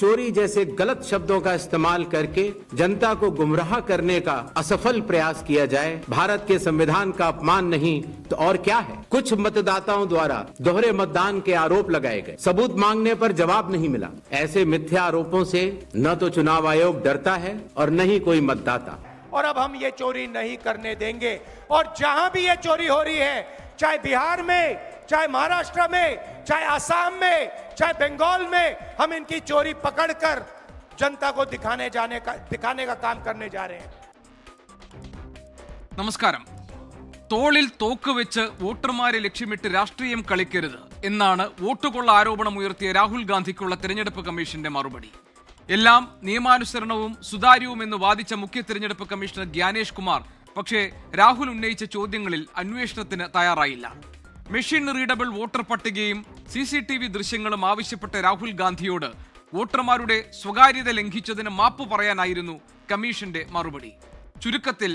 चोरी जैसे गलत शब्दों का इस्तेमाल करके जनता को गुमराह करने का असफल प्रयास किया जाए भारत के संविधान का अपमान नहीं तो और क्या है। कुछ मतदाताओं द्वारा दोहरे मतदान के आरोप लगाए गए, सबूत मांगने पर जवाब नहीं मिला। ऐसे मिथ्या आरोपों से न तो चुनाव आयोग डरता है और न ही कोई मतदाता। और अब हम ये चोरी नहीं करने देंगे। और जहां भी ये चोरी हो रही है, चाहे बिहार में, चाहे महाराष्ट्र में, चाहे आसाम में, चाहे बंगाल में, हम इनकी चोरी पकड़कर जनता को दिखाने का काम करने जा रहे हैं। നമസ്കാരം. തോളിൽ തോക്ക് വെച്ച് വോട്ടർമാരെ ലക്ഷ്യമിട്ട് രാഷ്ട്രീയം കളിക്കരുത് എന്നാണ് വോട്ടുകൊള്ള ആരോപണം ഉയർത്തിയ രാഹുൽ ഗാന്ധിക്കുള്ള തെരഞ്ഞെടുപ്പ് കമ്മീഷന്റെ മറുപടി. എല്ലാം നിയമാനുസരണവും സുതാര്യവുമെന്ന് വാദിച്ച മുഖ്യ തെരഞ്ഞെടുപ്പ് കമ്മീഷണർ ഗ്യാനേഷ് കുമാർ പക്ഷേ രാഹുൽ ഉന്നയിച്ച ചോദ്യങ്ങളിൽ അന്വേഷണത്തിന് തയ്യാറായില്ല. മെഷീൻ റീഡബിൾ വോട്ടർ പട്ടികയും CCTV ദൃശ്യങ്ങളും ആവശ്യപ്പെട്ട രാഹുൽ ഗാന്ധിയോട് വോട്ടർമാരുടെ സ്വകാര്യത ലംഘിച്ചതിന് മാപ്പ് പറയാനായിരുന്നു കമ്മീഷന്റെ മറുപടി. ചുരുക്കത്തിൽ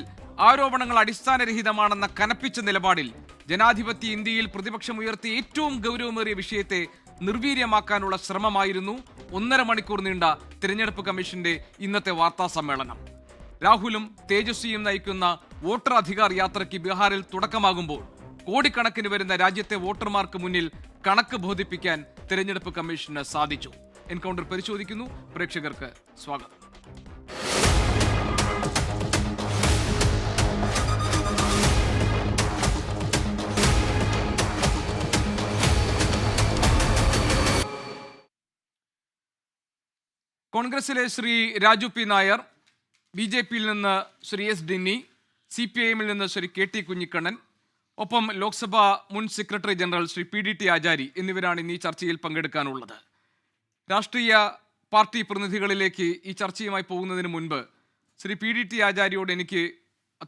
ആരോപണങ്ങൾ അടിസ്ഥാനരഹിതമാണെന്ന കനപ്പിച്ച നിലപാടിൽ ജനാധിപത്യ ഇന്ത്യയിൽ പ്രതിപക്ഷം ഉയർത്തിയ ഏറ്റവും ഗൗരവമേറിയ വിഷയത്തെ നിർവീര്യമാക്കാനുള്ള ശ്രമമായിരുന്നു 1.5 മണിക്കൂർ നീണ്ട തിരഞ്ഞെടുപ്പ് കമ്മീഷന്റെ ഇന്നത്തെ വാർത്താ സമ്മേളനം. രാഹുലും തേജസ്വിയും നയിക്കുന്ന വോട്ടർ അധികാർ യാത്രയ്ക്ക് ബീഹാറിൽ തുടക്കമാകുമ്പോൾ കോടിക്കണക്കിന് വരുന്ന രാജ്യത്തെ വോട്ടർമാർക്ക് മുന്നിൽ കണക്ക് ബോധിപ്പിക്കാൻ തിരഞ്ഞെടുപ്പ് കമ്മീഷന് സാധിച്ചു. എൻകൗണ്ടർ പരിശോധിക്കുന്നു. പ്രേക്ഷകർക്ക് സ്വാഗതം. കോൺഗ്രസിലെ ശ്രീ രാജു പി നായർ, BJPയിൽ നിന്ന് ശ്രീ S ഡിന്നി, CPIMൽ നിന്ന് ശ്രീ KT കുഞ്ഞിക്കണ്ണൻ, ഒപ്പം ലോക്സഭാ മുൻ സെക്രട്ടറി ജനറൽ ശ്രീ PDT ആചാരി എന്നിവരാണ് ഇന്ന് ഈ ചർച്ചയിൽ പങ്കെടുക്കാനുള്ളത്. രാഷ്ട്രീയ പാർട്ടി പ്രതിനിധികളിലേക്ക് ഈ ചർച്ചയുമായി പോകുന്നതിന് മുൻപ് ശ്രീ PDT ആചാരിയോട് എനിക്ക്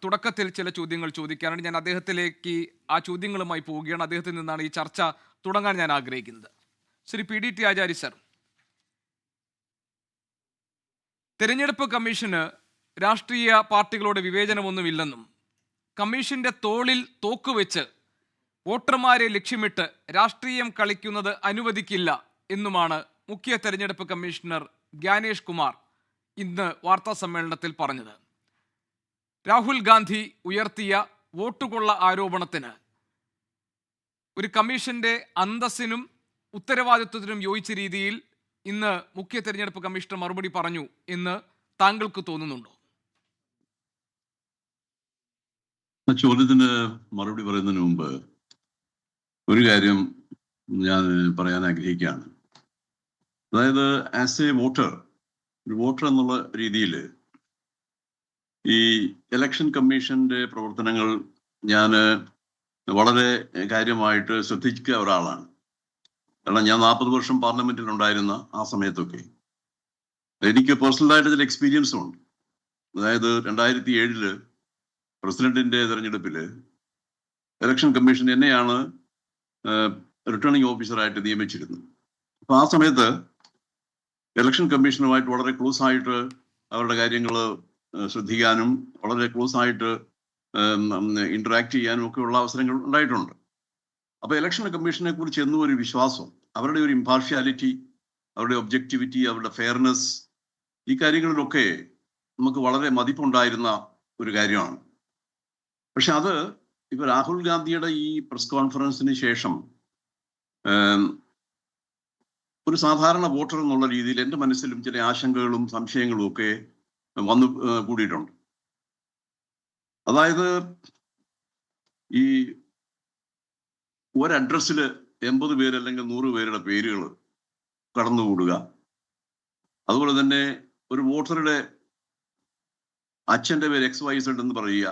തുടക്കത്തിൽ ചില ചോദ്യങ്ങൾ ചോദിക്കാനാണ്. ഞാൻ അദ്ദേഹത്തിലേക്ക് ആ ചോദ്യങ്ങളുമായി പോവുകയാണ്. അദ്ദേഹത്തിൽ നിന്നാണ് ഈ ചർച്ച തുടങ്ങാൻ ഞാൻ ആഗ്രഹിക്കുന്നത്. ശ്രീ PDT ആചാരി സർ, തെരഞ്ഞെടുപ്പ് കമ്മീഷന് രാഷ്ട്രീയ പാർട്ടികളോട് വിവേചനമൊന്നുമില്ലെന്നും കമ്മീഷന്റെ തോളിൽ തോക്കുവെച്ച് വോട്ടർമാരെ ലക്ഷ്യമിട്ട് രാഷ്ട്രീയം കളിക്കുന്നത് അനുവദിക്കില്ല എന്നുമാണ് മുഖ്യ തെരഞ്ഞെടുപ്പ് കമ്മീഷണർ ഗ്യാനേഷ് കുമാർ ഇന്ന് വാർത്താ സമ്മേളനത്തിൽ പറഞ്ഞത്. രാഹുൽ ഗാന്ധി ഉയർത്തിയ വോട്ടുകൊള്ള ആരോപണത്തിന് ഒരു കമ്മീഷന്റെ അന്തസ്സിനും ഉത്തരവാദിത്വത്തിനും യോജിച്ച രീതിയിൽ ഇന്ന് മുഖ്യ തെരഞ്ഞെടുപ്പ് കമ്മീഷണർ മറുപടി പറഞ്ഞു എന്ന് താങ്കൾക്ക് തോന്നുന്നുണ്ടോ? ചോദ്യത്തിന് മറുപടി പറയുന്നതിന് മുമ്പ് ഒരു കാര്യം ഞാൻ പറയാൻ ആഗ്രഹിക്കുകയാണ്. അതായത് ആസ് എ വോട്ടർ, ഒരു വോട്ടർ എന്നുള്ള രീതിയിൽ ഈ ഇലക്ഷൻ കമ്മീഷന്റെ പ്രവർത്തനങ്ങൾ ഞാൻ വളരെ കാര്യമായിട്ട് ശ്രദ്ധിക്കുക ഒരാളാണ്. കാരണം ഞാൻ 40 വർഷം പാർലമെന്റിൽ ഉണ്ടായിരുന്ന ആ സമയത്തൊക്കെ എനിക്ക് പേഴ്സണലായിട്ട് ഇതിൽ എക്സ്പീരിയൻസും ഉണ്ട്. അതായത് 2007 പ്രസിഡന്റിന്റെ തെരഞ്ഞെടുപ്പിൽ ഇലക്ഷൻ കമ്മീഷൻ എന്നെയാണ് റിട്ടേണിംഗ് ഓഫീസറായിട്ട് നിയമിച്ചിരുന്നത്. അപ്പൊ ആ സമയത്ത് ഇലക്ഷൻ കമ്മീഷനുമായിട്ട് വളരെ ക്ലോസ് ആയിട്ട് അവരുടെ കാര്യങ്ങൾ ശ്രദ്ധിക്കാനും വളരെ ക്ലോസ് ആയിട്ട് ഇന്ററാക്ട് ചെയ്യാനും ഒക്കെ ഉള്ള അവസരങ്ങൾ ഉണ്ടായിട്ടുണ്ട്. അപ്പൊ ഇലക്ഷൻ കമ്മീഷനെ കുറിച്ച് എന്നും ഒരു വിശ്വാസം, അവരുടെ ഒരു ഇംപാർഷ്യാലിറ്റി, അവരുടെ ഒബ്ജക്ടിവിറ്റി, അവരുടെ ഫെയർനെസ്, ഈ കാര്യങ്ങളിലൊക്കെ നമുക്ക് വളരെ മതിപ്പുണ്ടായിരുന്ന ഒരു കാര്യമാണ്. പക്ഷെ അത് ഇപ്പൊ രാഹുൽ ഗാന്ധിയുടെ ഈ പ്രസ് കോൺഫറൻസിന് ശേഷം ഒരു സാധാരണ വോട്ടർ എന്നുള്ള രീതിയിൽ എൻ്റെ മനസ്സിലും ചില ആശങ്കകളും സംശയങ്ങളും ഒക്കെ വന്നു കൂടിയിട്ടുണ്ട്. അതായത് ഈ ഒരു അഡ്രസ്സിൽ 80 പേര് അല്ലെങ്കിൽ 100 പേരുടെ പേരുകൾ കടന്നുകൂടുക, അതുപോലെ തന്നെ ഒരു വോട്ടറുടെ അച്ഛൻ്റെ പേര് XYZ എന്ന് പറയുക,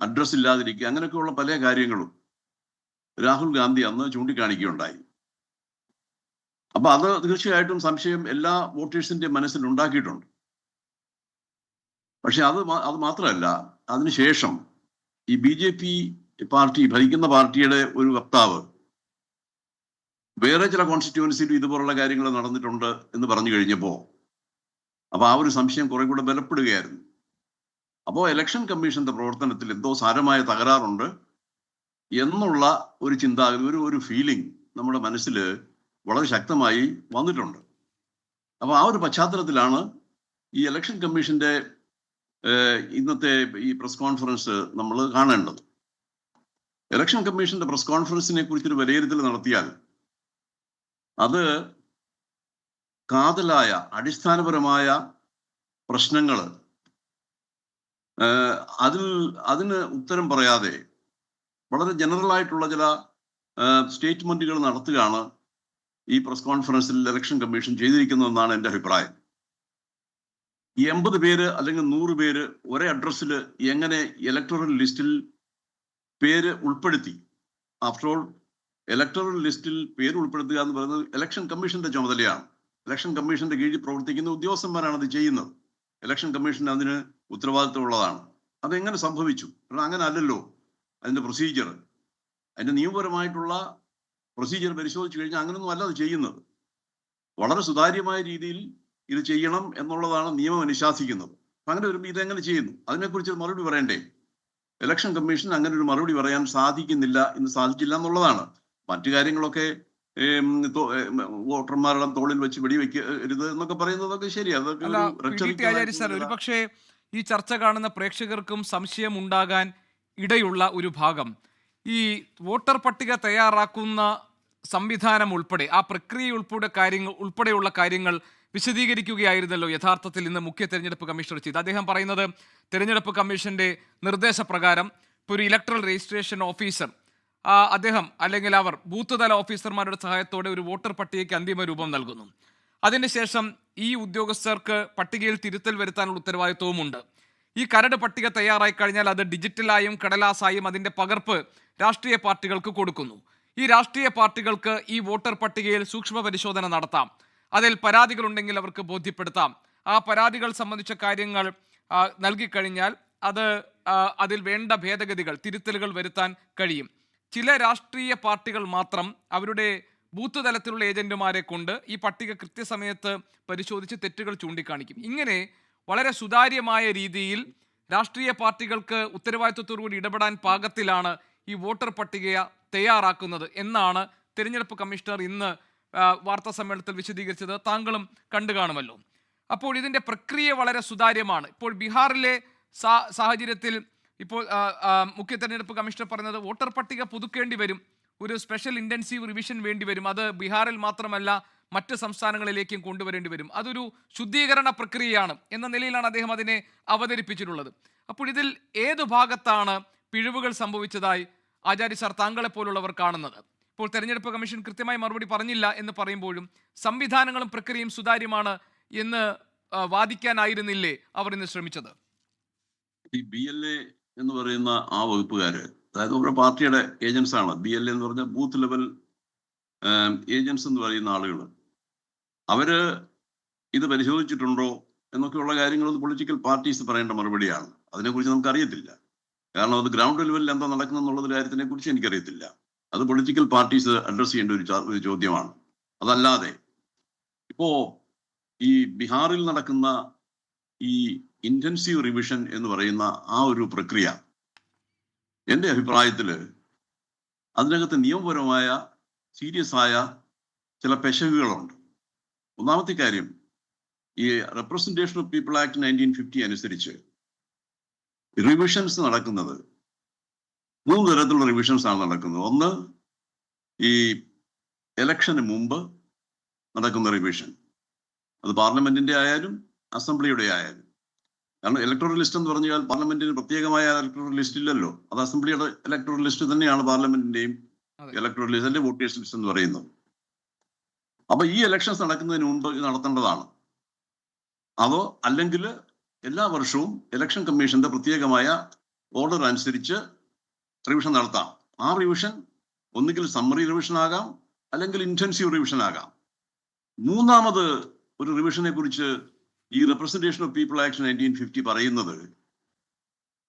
അഡ്രസ് ഇല്ലാതിരിക്കുക, അങ്ങനെയൊക്കെയുള്ള പല കാര്യങ്ങളും രാഹുൽ ഗാന്ധി അന്ന് ചൂണ്ടിക്കാണിക്കുകയുണ്ടായി. അപ്പൊ അത് തീർച്ചയായിട്ടും സംശയം എല്ലാ വോട്ടേഴ്സിന്റെ മനസ്സിൽ ഉണ്ടാക്കിയിട്ടുണ്ട്. പക്ഷെ അത് മാത്രമല്ല, അതിനുശേഷം ഈ BJP പാർട്ടി, ഭരിക്കുന്ന പാർട്ടിയുടെ ഒരു വക്താവ് വേറെ ചില കോൺസ്റ്റിറ്റ്യുവൻസിയിൽ ഇതുപോലുള്ള കാര്യങ്ങൾ നടന്നിട്ടുണ്ട് എന്ന് പറഞ്ഞു കഴിഞ്ഞപ്പോൾ അപ്പൊ ആ ഒരു സംശയം കുറെ കൂടെ ബലപ്പെടുകയായിരുന്നു. അപ്പോൾ ഇലക്ഷൻ കമ്മീഷന്റെ പ്രവർത്തനത്തിൽ എന്തോ സാരമായ തകരാറുണ്ട് എന്നുള്ള ഒരു ചിന്താഗതി, ഒരു ഫീലിംഗ് നമ്മുടെ മനസ്സിൽ വളരെ ശക്തമായി വന്നിട്ടുണ്ട്. അപ്പോൾ ആ ഒരു പശ്ചാത്തലത്തിലാണ് ഈ ഇലക്ഷൻ കമ്മീഷന്റെ ഇന്നത്തെ ഈ പ്രസ് കോൺഫറൻസ് നമ്മൾ കാണേണ്ടത്. ഇലക്ഷൻ കമ്മീഷന്റെ പ്രസ് കോൺഫറൻസിനെ കുറിച്ചൊരു വിലയിരുത്തൽ നടത്തിയാൽ അത് കാതലായ അടിസ്ഥാനപരമായ പ്രശ്നങ്ങൾ അതിന് ഉത്തരം പറയാതെ വളരെ ജനറൽ ആയിട്ടുള്ള ചില സ്റ്റേറ്റ്മെന്റുകൾ നടത്തുകയാണ് ഈ പ്രസ് കോൺഫറൻസിൽ ഇലക്ഷൻ കമ്മീഷൻ ചെയ്തിരിക്കുന്നതെന്നാണ് എൻ്റെ അഭിപ്രായം. ഈ 80 പേര് അല്ലെങ്കിൽ 100 പേര് ഒരേ അഡ്രസ്സിൽ എങ്ങനെ ഇലക്ടറൽ ലിസ്റ്റിൽ പേര് ഉൾപ്പെടുത്തി? ആഫ്റ്റർ ഓൾ ഇലക്ടറൽ ലിസ്റ്റിൽ പേര് ഉൾപ്പെടുത്തുക എന്ന് പറയുന്നത് ഇലക്ഷൻ കമ്മീഷന്റെ ചുമതലയാണ്. ഇലക്ഷൻ കമ്മീഷന്റെ കീഴിൽ പ്രവർത്തിക്കുന്ന ഉദ്യോഗസ്ഥന്മാരാണ് അത് ചെയ്യുന്നത്. ഇലക്ഷൻ കമ്മീഷൻ അതിന് ഉത്തരവാദിത്തമുള്ളതാണ്. അതെങ്ങനെ സംഭവിച്ചു? കാരണം അങ്ങനെ അല്ലല്ലോ അതിന്റെ പ്രൊസീജിയർ. അതിന്റെ നിയമപരമായിട്ടുള്ള പ്രൊസീജിയർ പരിശോധിച്ചു കഴിഞ്ഞാൽ അങ്ങനെയൊന്നും അല്ല അത് ചെയ്യുന്നത്. വളരെ സുതാര്യമായ രീതിയിൽ ഇത് ചെയ്യണം എന്നുള്ളതാണ് നിയമം അനുശാസിക്കുന്നത്. അങ്ങനെ വരുമ്പോൾ ഇതെങ്ങനെ ചെയ്യുന്നു? അതിനെക്കുറിച്ച് മറുപടി പറയണ്ടേ? ഇലക്ഷൻ കമ്മീഷൻ അങ്ങനെ ഒരു മറുപടി പറയാൻ സാധിച്ചില്ല എന്നുള്ളതാണ്. മറ്റു കാര്യങ്ങളൊക്കെ വോട്ടർമാരുടെ തോളിൽ വെച്ച് വെടിവെക്കരുത് എന്നൊക്കെ പറയുന്നതൊക്കെ ശരി. അതൊക്കെ ഒരുപക്ഷെ ഈ ചർച്ച കാണുന്ന പ്രേക്ഷകർക്കും സംശയം ഉണ്ടാകാൻ ഇടയുള്ള ഒരു ഭാഗം, ഈ വോട്ടർ പട്ടിക തയ്യാറാക്കുന്ന സംവിധാനം ഉൾപ്പെടെ ആ പ്രക്രിയ ഉൾപ്പെടെയുള്ള കാര്യങ്ങൾ വിശദീകരിക്കുകയായിരുന്നല്ലോ യഥാർത്ഥത്തിൽ ഇന്ന് മുഖ്യ തെരഞ്ഞെടുപ്പ് കമ്മീഷണർ ചെയ്ത്. അദ്ദേഹം പറയുന്നത് തെരഞ്ഞെടുപ്പ് കമ്മീഷന്റെ നിർദ്ദേശപ്രകാരം ഇപ്പോൾ ഒരു ഇലക്ട്രൽ രജിസ്ട്രേഷൻ ഓഫീസർ അദ്ദേഹം അല്ലെങ്കിൽ അവർ ബൂത്ത് തല ഓഫീസർമാരുടെ സഹായത്തോടെ ഒരു വോട്ടർ പട്ടികയ്ക്ക് അന്തിമ രൂപം നൽകുന്നു. അതിനുശേഷം ഈ ഉദ്യോഗസ്ഥർക്ക് പട്ടികയിൽ തിരുത്തൽ വരുത്താനുള്ള ഉത്തരവാദിത്വവുമുണ്ട്. ഈ കരട് പട്ടിക തയ്യാറായി കഴിഞ്ഞാൽ അത് ഡിജിറ്റലായും കടലാസായും അതിൻ്റെ പകർപ്പ് രാഷ്ട്രീയ പാർട്ടികൾക്ക് കൊടുക്കുന്നു. ഈ രാഷ്ട്രീയ പാർട്ടികൾക്ക് ഈ വോട്ടർ പട്ടികയിൽ സൂക്ഷ്മ പരിശോധന നടത്താം. അതിൽ പരാതികളുണ്ടെങ്കിൽ അവർക്ക് ബോധ്യപ്പെടുത്താം. ആ പരാതികൾ സംബന്ധിച്ച കാര്യങ്ങൾ നൽകിക്കഴിഞ്ഞാൽ അതിൽ വേണ്ട ഭേദഗതികൾ തിരുത്തലുകൾ വരുത്താൻ കഴിയും. ചില രാഷ്ട്രീയ പാർട്ടികൾ മാത്രം അവരുടെ ബൂത്ത് തലത്തിലുള്ള ഏജന്റുമാരെ കൊണ്ട് ഈ പട്ടിക കൃത്യസമയത്ത് പരിശോധിച്ച് തെറ്റുകൾ ചൂണ്ടിക്കാണിക്കും. ഇങ്ങനെ വളരെ സുതാര്യമായ രീതിയിൽ രാഷ്ട്രീയ പാർട്ടികൾക്ക് ഉത്തരവാദിത്വത്തോടുകൂടി ഇടപെടാൻ പാകത്തിലാണ് ഈ വോട്ടർ പട്ടിക തയ്യാറാക്കുന്നത് എന്നാണ് തെരഞ്ഞെടുപ്പ് കമ്മീഷണർ ഇന്ന് വാർത്താ സമ്മേളനത്തിൽ വിശദീകരിച്ചത്. താങ്കളും കണ്ടു കാണുമല്ലോ. അപ്പോൾ ഇതിൻ്റെ പ്രക്രിയ വളരെ സുതാര്യമാണ്. ഇപ്പോൾ ബീഹാറിലെ സാഹചര്യത്തിൽ ഇപ്പോൾ മുഖ്യ തെരഞ്ഞെടുപ്പ് കമ്മീഷണർ പറയുന്നത് വോട്ടർ പട്ടിക പുതുക്കേണ്ടി വരും, ഒരു സ്പെഷ്യൽ ഇൻറ്റൻസീവ് റിവിഷൻ വേണ്ടി വരും. അത് ബീഹാറിൽ മാത്രമല്ല മറ്റ് സംസ്ഥാനങ്ങളിലേക്കും കൊണ്ടുവരേണ്ടി വരും. അതൊരു ശുദ്ധീകരണ പ്രക്രിയയാണ് എന്ന നിലയിലാണ് അദ്ദേഹം അതിനെ അവതരിപ്പിച്ചിട്ടുള്ളത്. അപ്പോൾ ഇതിൽ ഏതു ഭാഗത്താണ് പിഴവുകൾ സംഭവിച്ചതായി ആചാര്യ സാർ താങ്കളെപ്പോലുള്ളവർ കാണുന്നത്? ഇപ്പോൾ തെരഞ്ഞെടുപ്പ് കമ്മീഷൻ കൃത്യമായി മറുപടി പറഞ്ഞില്ല എന്ന് പറയുമ്പോഴും സംവിധാനങ്ങളും പ്രക്രിയയും സുതാര്യമാണ് എന്ന് വാദിക്കാനായിരുന്നില്ലേ അവർ ഇന്ന് ശ്രമിച്ചത്? ഈ BLA എന്ന് പറയുന്ന ആ വകുപ്പുകാര്, അതായത് നമ്മുടെ പാർട്ടിയുടെ ഏജൻസ് ആണ്. BLA എന്ന് പറഞ്ഞാൽ ബൂത്ത് ലെവൽ ഏജൻസ് എന്ന് പറയുന്ന ആളുകൾ. അവര് ഇത് പരിശോധിച്ചിട്ടുണ്ടോ എന്നൊക്കെയുള്ള കാര്യങ്ങളൊന്നും പൊളിറ്റിക്കൽ പാർട്ടീസ് പറയേണ്ട മറുപടിയാണ്. അതിനെക്കുറിച്ച് നമുക്ക് അറിയത്തില്ല. കാരണം അത് ഗ്രൗണ്ട് ലെവലിൽ എന്താ നടക്കുന്നു എന്നുള്ള കാര്യത്തിനെ കുറിച്ച് എനിക്കറിയത്തില്ല. അത് പൊളിറ്റിക്കൽ പാർട്ടീസ് അഡ്രസ് ചെയ്യേണ്ട ഒരു ചോദ്യമാണ്. അതല്ലാതെ ഇപ്പോ ഈ ബീഹാറിൽ നടക്കുന്ന ഈ ഇന്റൻസീവ് റിവിഷൻ എന്ന് പറയുന്ന ആ ഒരു പ്രക്രിയ, എൻ്റെ അഭിപ്രായത്തിൽ അതിനകത്ത് നിയമപരമായ സീരിയസ് ആയ ചില പെശകുകളുണ്ട്. ഒന്നാമത്തെ കാര്യം, ഈ റെപ്രസെന്റേഷൻ ഓഫ് പീപ്പിൾ ആക്ട് 1950 അനുസരിച്ച് റിവിഷൻസ് നടക്കുന്നത് 3 തരത്തിലുള്ള റിവിഷൻസ് ആണ് നടക്കുന്നത്. ഒന്ന്, ഈ ഇലക്ഷന് മുമ്പ് നടക്കുന്ന റിവിഷൻ, അത് പാർലമെന്റിന്റെ ആയാലും അസംബ്ലിയുടെ ആയാലും. കാരണം ഇലക്ടറൽ ലിസ്റ്റ് എന്ന് പറഞ്ഞാൽ പാർലമെന്റിന് പ്രത്യേകമായ ഇലക്ടറൽ ലിസ്റ്റ് ഇല്ലല്ലോ. അത് അസംബ്ലിയുടെ ഇലക്ടറൽ ലിസ്റ്റ് തന്നെയാണ് പാർലമെന്റിന്റെയും ഇലക്ടറൽ ലിസ്റ്റ്, അല്ലെ വോട്ടേഴ്സ് ലിസ്റ്റ് എന്ന് പറയുന്നത്. അപ്പൊ ഈ ഇലക്ഷൻസ് നടക്കുന്നതിന് മുമ്പ് ഇത് നടത്തേണ്ടതാണ്. അതോ അല്ലെങ്കിൽ എല്ലാ വർഷവും ഇലക്ഷൻ കമ്മീഷന്റെ പ്രത്യേകമായ ഓർഡർ അനുസരിച്ച് റിവിഷൻ നടത്താം. ആ റിവിഷൻ ഒന്നുകിൽ സമ്മറി റിവിഷൻ ആകാം, അല്ലെങ്കിൽ ഇന്റൻസീവ് റിവിഷൻ ആകാം. മൂന്നാമത് ഒരു റിവിഷനെ കുറിച്ച് ഈ റെപ്രസെന്റേഷൻ ഓഫ് പീപ്പിൾ ആക്ട് 1950 പറയുന്നത്,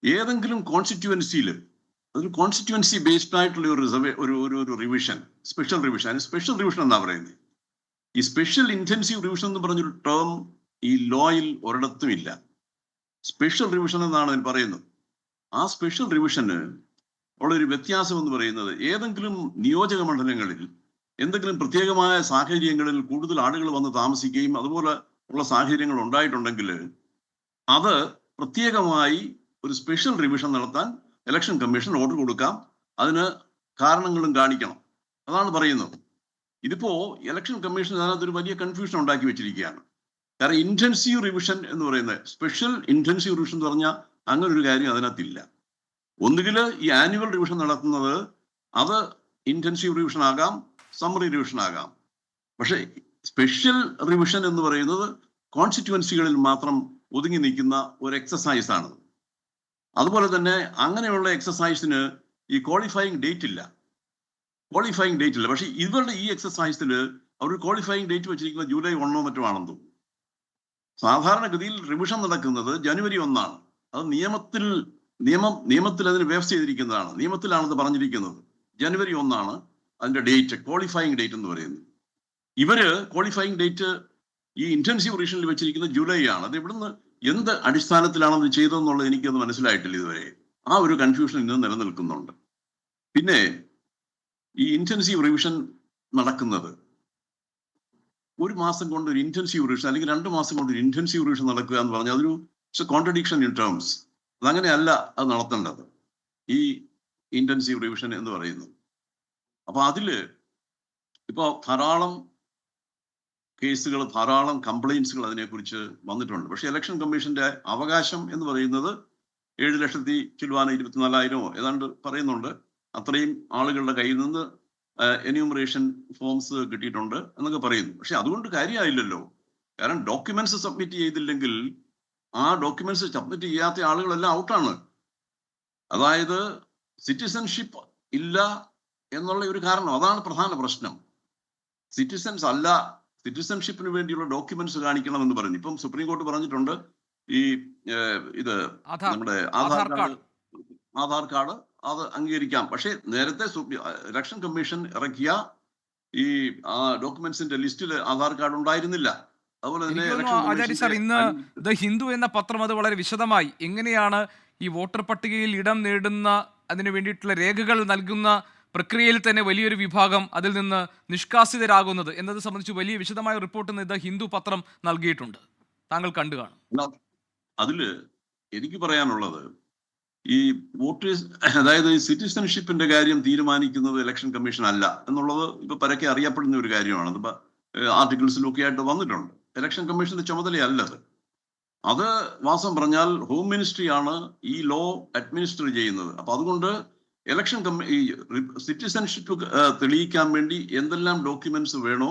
ഏതെങ്കിലും കോൺസ്റ്റിറ്റ്യുവൻസിയിൽ, അതൊരു കോൺസ്റ്റിറ്റ്യുവൻസി ബേസ്ഡ് ആയിട്ടുള്ള ഒരു revision, special revision, special revision എന്നാ പറയുന്നത്. ഈ സ്പെഷ്യൽ ഇന്റൻസീവ് റിവിഷൻ എന്ന് പറഞ്ഞൊരു ടേം ഈ ലോയിൽ ഒരിടത്തും ഇല്ല. സ്പെഷ്യൽ റിവിഷൻ എന്നാണ് അതിൽ പറയുന്നത്. ആ സ്പെഷ്യൽ റിവിഷന് ഉള്ളൊരു വ്യത്യാസം എന്ന് പറയുന്നത്, ഏതെങ്കിലും നിയോജക മണ്ഡലങ്ങളിൽ എന്തെങ്കിലും പ്രത്യേകമായ സാഹചര്യങ്ങളിൽ കൂടുതൽ ആളുകൾ വന്ന് താമസിക്കുകയും അതുപോലെ ഉള്ള സാഹചര്യങ്ങൾ ഉണ്ടായിട്ടുണ്ടെങ്കിൽ അത് പ്രത്യേകമായി ഒരു സ്പെഷ്യൽ റിവിഷൻ നടത്താൻ ഇലക്ഷൻ കമ്മീഷൻ ഓർഡർ കൊടുക്കാം. അതിന് കാരണങ്ങളും കാണിക്കണം. അതാണ് പറയുന്നത്. ഇതിപ്പോ ഇലക്ഷൻ കമ്മീഷൻ അതിനകത്ത് ഒരു വലിയ കൺഫ്യൂഷൻ ഉണ്ടാക്കി വെച്ചിരിക്കുകയാണ്. കാരണം ഇന്റൻസീവ് റിവിഷൻ എന്ന് പറയുന്നത്, സ്പെഷ്യൽ ഇന്റൻസീവ് റിവിഷൻ എന്ന് പറഞ്ഞാൽ അങ്ങനെ ഒരു കാര്യം അതിനകത്തില്ല. ഒന്നുകിൽ ഈ ആനുവൽ റിവിഷൻ നടത്തുന്നത് അത് ഇന്റൻസീവ് റിവിഷൻ ആകാം, സമ്മറി റിവിഷൻ ആകാം. പക്ഷെ സ്പെഷ്യൽ റിവിഷൻ എന്ന് പറയുന്നത് കോൺസ്റ്റിറ്റ്യുവൻസികളിൽ മാത്രം ഒതുങ്ങി നിൽക്കുന്ന ഒരു എക്സസൈസ് ആണ്. അതുപോലെ തന്നെ അങ്ങനെയുള്ള എക്സസൈസിന് ഈ ക്വാളിഫയിങ് ഡേറ്റ് ഇല്ല. പക്ഷെ ഇവരുടെ ഈ എക്സസൈസിൽ അവർ ക്വാളിഫയിങ് ഡേറ്റ് വെച്ചിരിക്കുന്നത് ജൂലൈ 1 മറ്റോ ആണെന്ന് തോന്നുന്നു. സാധാരണഗതിയിൽ റിവിഷൻ നടക്കുന്നത് ജനുവരി 1 അത് നിയമത്തിൽ അതിന് വ്യവസ്ഥ ചെയ്തിരിക്കുന്നതാണ്. നിയമത്തിലാണെന്ന് പറഞ്ഞിരിക്കുന്നത് ജനുവരി 1 അതിന്റെ ഡേറ്റ്, ക്വാളിഫയിങ് ഡേറ്റ് എന്ന് പറയുന്നത്. ഇവര് ക്വാളിഫയിങ് ഡേറ്റ് ഈ ഇന്റൻസീവ് റിവിഷനിൽ വെച്ചിരിക്കുന്നത് ജൂലൈ ആണ്. അത് ഇവിടുന്ന് എന്ത് അടിസ്ഥാനത്തിലാണത് ചെയ്തതെന്നുള്ളത് എനിക്കൊന്നും മനസ്സിലായിട്ടില്ല ഇതുവരെ. ആ ഒരു കൺഫ്യൂഷൻ ഇന്ന് നിലനിൽക്കുന്നുണ്ട്. പിന്നെ ഈ ഇന്റൻസീവ് റിവിഷൻ നടക്കുന്നത് ഒരു മാസം കൊണ്ട് ഒരു ഇന്റൻസീവ് റിവിഷൻ അല്ലെങ്കിൽ 2 മാസം കൊണ്ട് ഒരു ഇന്റൻസീവ് റിവിഷൻ നടക്കുക എന്ന് പറഞ്ഞാൽ അതൊരു കോൺട്രഡിക്ഷൻ ഇൻ ടേംസ്. അതങ്ങനെയല്ല അത് നടത്തേണ്ടത്, ഈ ഇന്റൻസീവ് റിവിഷൻ എന്ന് പറയുന്നത്. അപ്പൊ അതില് ഇപ്പൊ ധാരാളം കേസുകൾ, ധാരാളം കംപ്ലൈൻസുകൾ അതിനെക്കുറിച്ച് വന്നിട്ടുണ്ട്. പക്ഷെ ഇലക്ഷൻ കമ്മീഷന്റെ അവകാശം എന്ന് പറയുന്നത് 7,24,000 ഏതാണ്ട് പറയുന്നുണ്ട്. അത്രയും ആളുകളുടെ കയ്യിൽ നിന്ന് എന്യൂമറേഷൻ ഫോംസ് കിട്ടിയിട്ടുണ്ട് എന്നൊക്കെ പറയുന്നു. പക്ഷെ അതുകൊണ്ട് കാര്യമായില്ലല്ലോ. കാരണം ഡോക്യുമെന്റ്സ് സബ്മിറ്റ് ചെയ്തില്ലെങ്കിൽ ആ ഡോക്യുമെന്റ്സ് സബ്മിറ്റ് ചെയ്യാത്ത ആളുകളെല്ലാം ഔട്ടാണ്. അതായത് സിറ്റിസൺഷിപ്പ് ഇല്ല എന്നുള്ള ഒരു കാരണം, അതാണ് പ്രധാന പ്രശ്നം. സിറ്റിസൺസ് അല്ല, സിറ്റിസൺഷിപ്പിന് വേണ്ടിയുള്ള ഡോക്യുമെന്റ്സ് കാണിക്കണം എന്ന് പറഞ്ഞു. ഇപ്പം സുപ്രീം കോടതി പറഞ്ഞിട്ടുണ്ട് ഈ ഇത് നമ്മുടെ ആധാർ കാർഡ് അത് അംഗീകരിക്കാം. പക്ഷെ നേരത്തെ ഇലക്ഷൻ കമ്മീഷൻ ഇറക്കിയ ഈ ഡോക്യുമെന്റ്സിന്റെ ലിസ്റ്റിൽ ആധാർ കാർഡ് ഉണ്ടായിരുന്നില്ല. അതുപോലെ തന്നെ ആചാര്യ സാർ, ഇന്ന് ദ ഹിന്ദു എന്ന പത്രം അത് വളരെ വിശദമായി എങ്ങനെയാണ് ഈ വോട്ടർ പട്ടികയിൽ ഇടം നേടുന്ന അതിനു വേണ്ടിയിട്ടുള്ള രേഖകൾ നൽകുന്ന പ്രക്രിയയിൽ തന്നെ വലിയൊരു വിഭാഗം അതിൽ നിന്ന് നിഷ്കാസിതരാകുന്നത് എന്നത് സംബന്ധിച്ച് വലിയ വിശദമായ റിപ്പോർട്ട് ദ ഹിന്ദു പത്രം നൽകിയിട്ടുണ്ട്. താങ്കൾ കണ്ടു കാണും. അതില് എനിക്ക് പറയാനുള്ളത്, ഈ വോട്ടേഴ്സ്, അതായത് ഈ സിറ്റിസൺഷിപ്പിന്റെ കാര്യം തീരുമാനിക്കുന്നത് ഇലക്ഷൻ കമ്മീഷൻ അല്ല എന്നുള്ളത് ഇപ്പൊ പരക്കെ അറിയപ്പെടുന്ന ഒരു കാര്യമാണ്. അതിപ്പോ ആർട്ടിക്കിൾസിലൊക്കെ ആയിട്ട് വന്നിട്ടുണ്ട്. ഇലക്ഷൻ കമ്മീഷന്റെ ചുമതലയല്ലത്. അത് വാസം പറഞ്ഞാൽ ഹോം മിനിസ്ട്രി ആണ് ഈ ലോ അഡ്മിനിസ്റ്റർ ചെയ്യുന്നത്. അപ്പൊ അതുകൊണ്ട് ഇലക്ഷൻ ഈ സിറ്റിസൺഷിപ്പ് തെളിയിക്കാൻ വേണ്ടി എന്തെല്ലാം ഡോക്യുമെന്റ്സ് വേണോ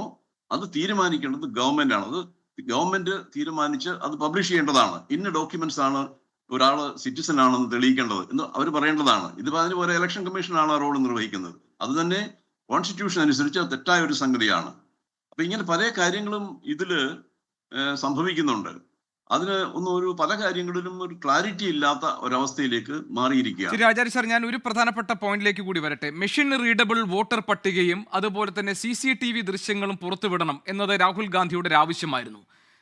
അത് തീരുമാനിക്കേണ്ടത് ഗവൺമെന്റ് ആണ്. അത് ഗവൺമെന്റ് തീരുമാനിച്ച് അത് പബ്ലിഷ് ചെയ്യേണ്ടതാണ്. ഇന്ന ഡോക്യുമെന്റ്സ് ആണ് ഒരാള് സിറ്റിസൺ ആണെന്ന് തെളിയിക്കേണ്ടത് എന്ന് അവർ പറയേണ്ടതാണ്. ഇതിപ്പോ അതിന് പോലെ ഇലക്ഷൻ കമ്മീഷനാണ് ആ റോൾ നിർവഹിക്കുന്നത്. അത് തന്നെ കോൺസ്റ്റിറ്റ്യൂഷൻ അനുസരിച്ച് തെറ്റായ ഒരു സംഗതിയാണ്. അപ്പൊ ഇങ്ങനെ പല കാര്യങ്ങളും ഇതില് സംഭവിക്കുന്നുണ്ട്. അതിന് ഒരു പല കാര്യങ്ങളിലും ഒരു ക്ലാരിറ്റി ഇല്ലാത്ത ഒരവസ്ഥയിലേക്ക് മാറിയിരിക്കുകയാണ്. ശരി ആചാര്യ സാർ, ഞാൻ ഒരു പ്രധാനപ്പെട്ട പോയിന്റിലേക്ക് കൂടി വരട്ടെ. മെഷീൻ റീഡബിൾ വോട്ടർ പട്ടികയും അതുപോലെ തന്നെ CCTV ദൃശ്യങ്ങളും പുറത്തുവിടണം എന്നത് രാഹുൽ ഗാന്ധിയുടെ ഒരു ആവശ്യമായിരുന്നു.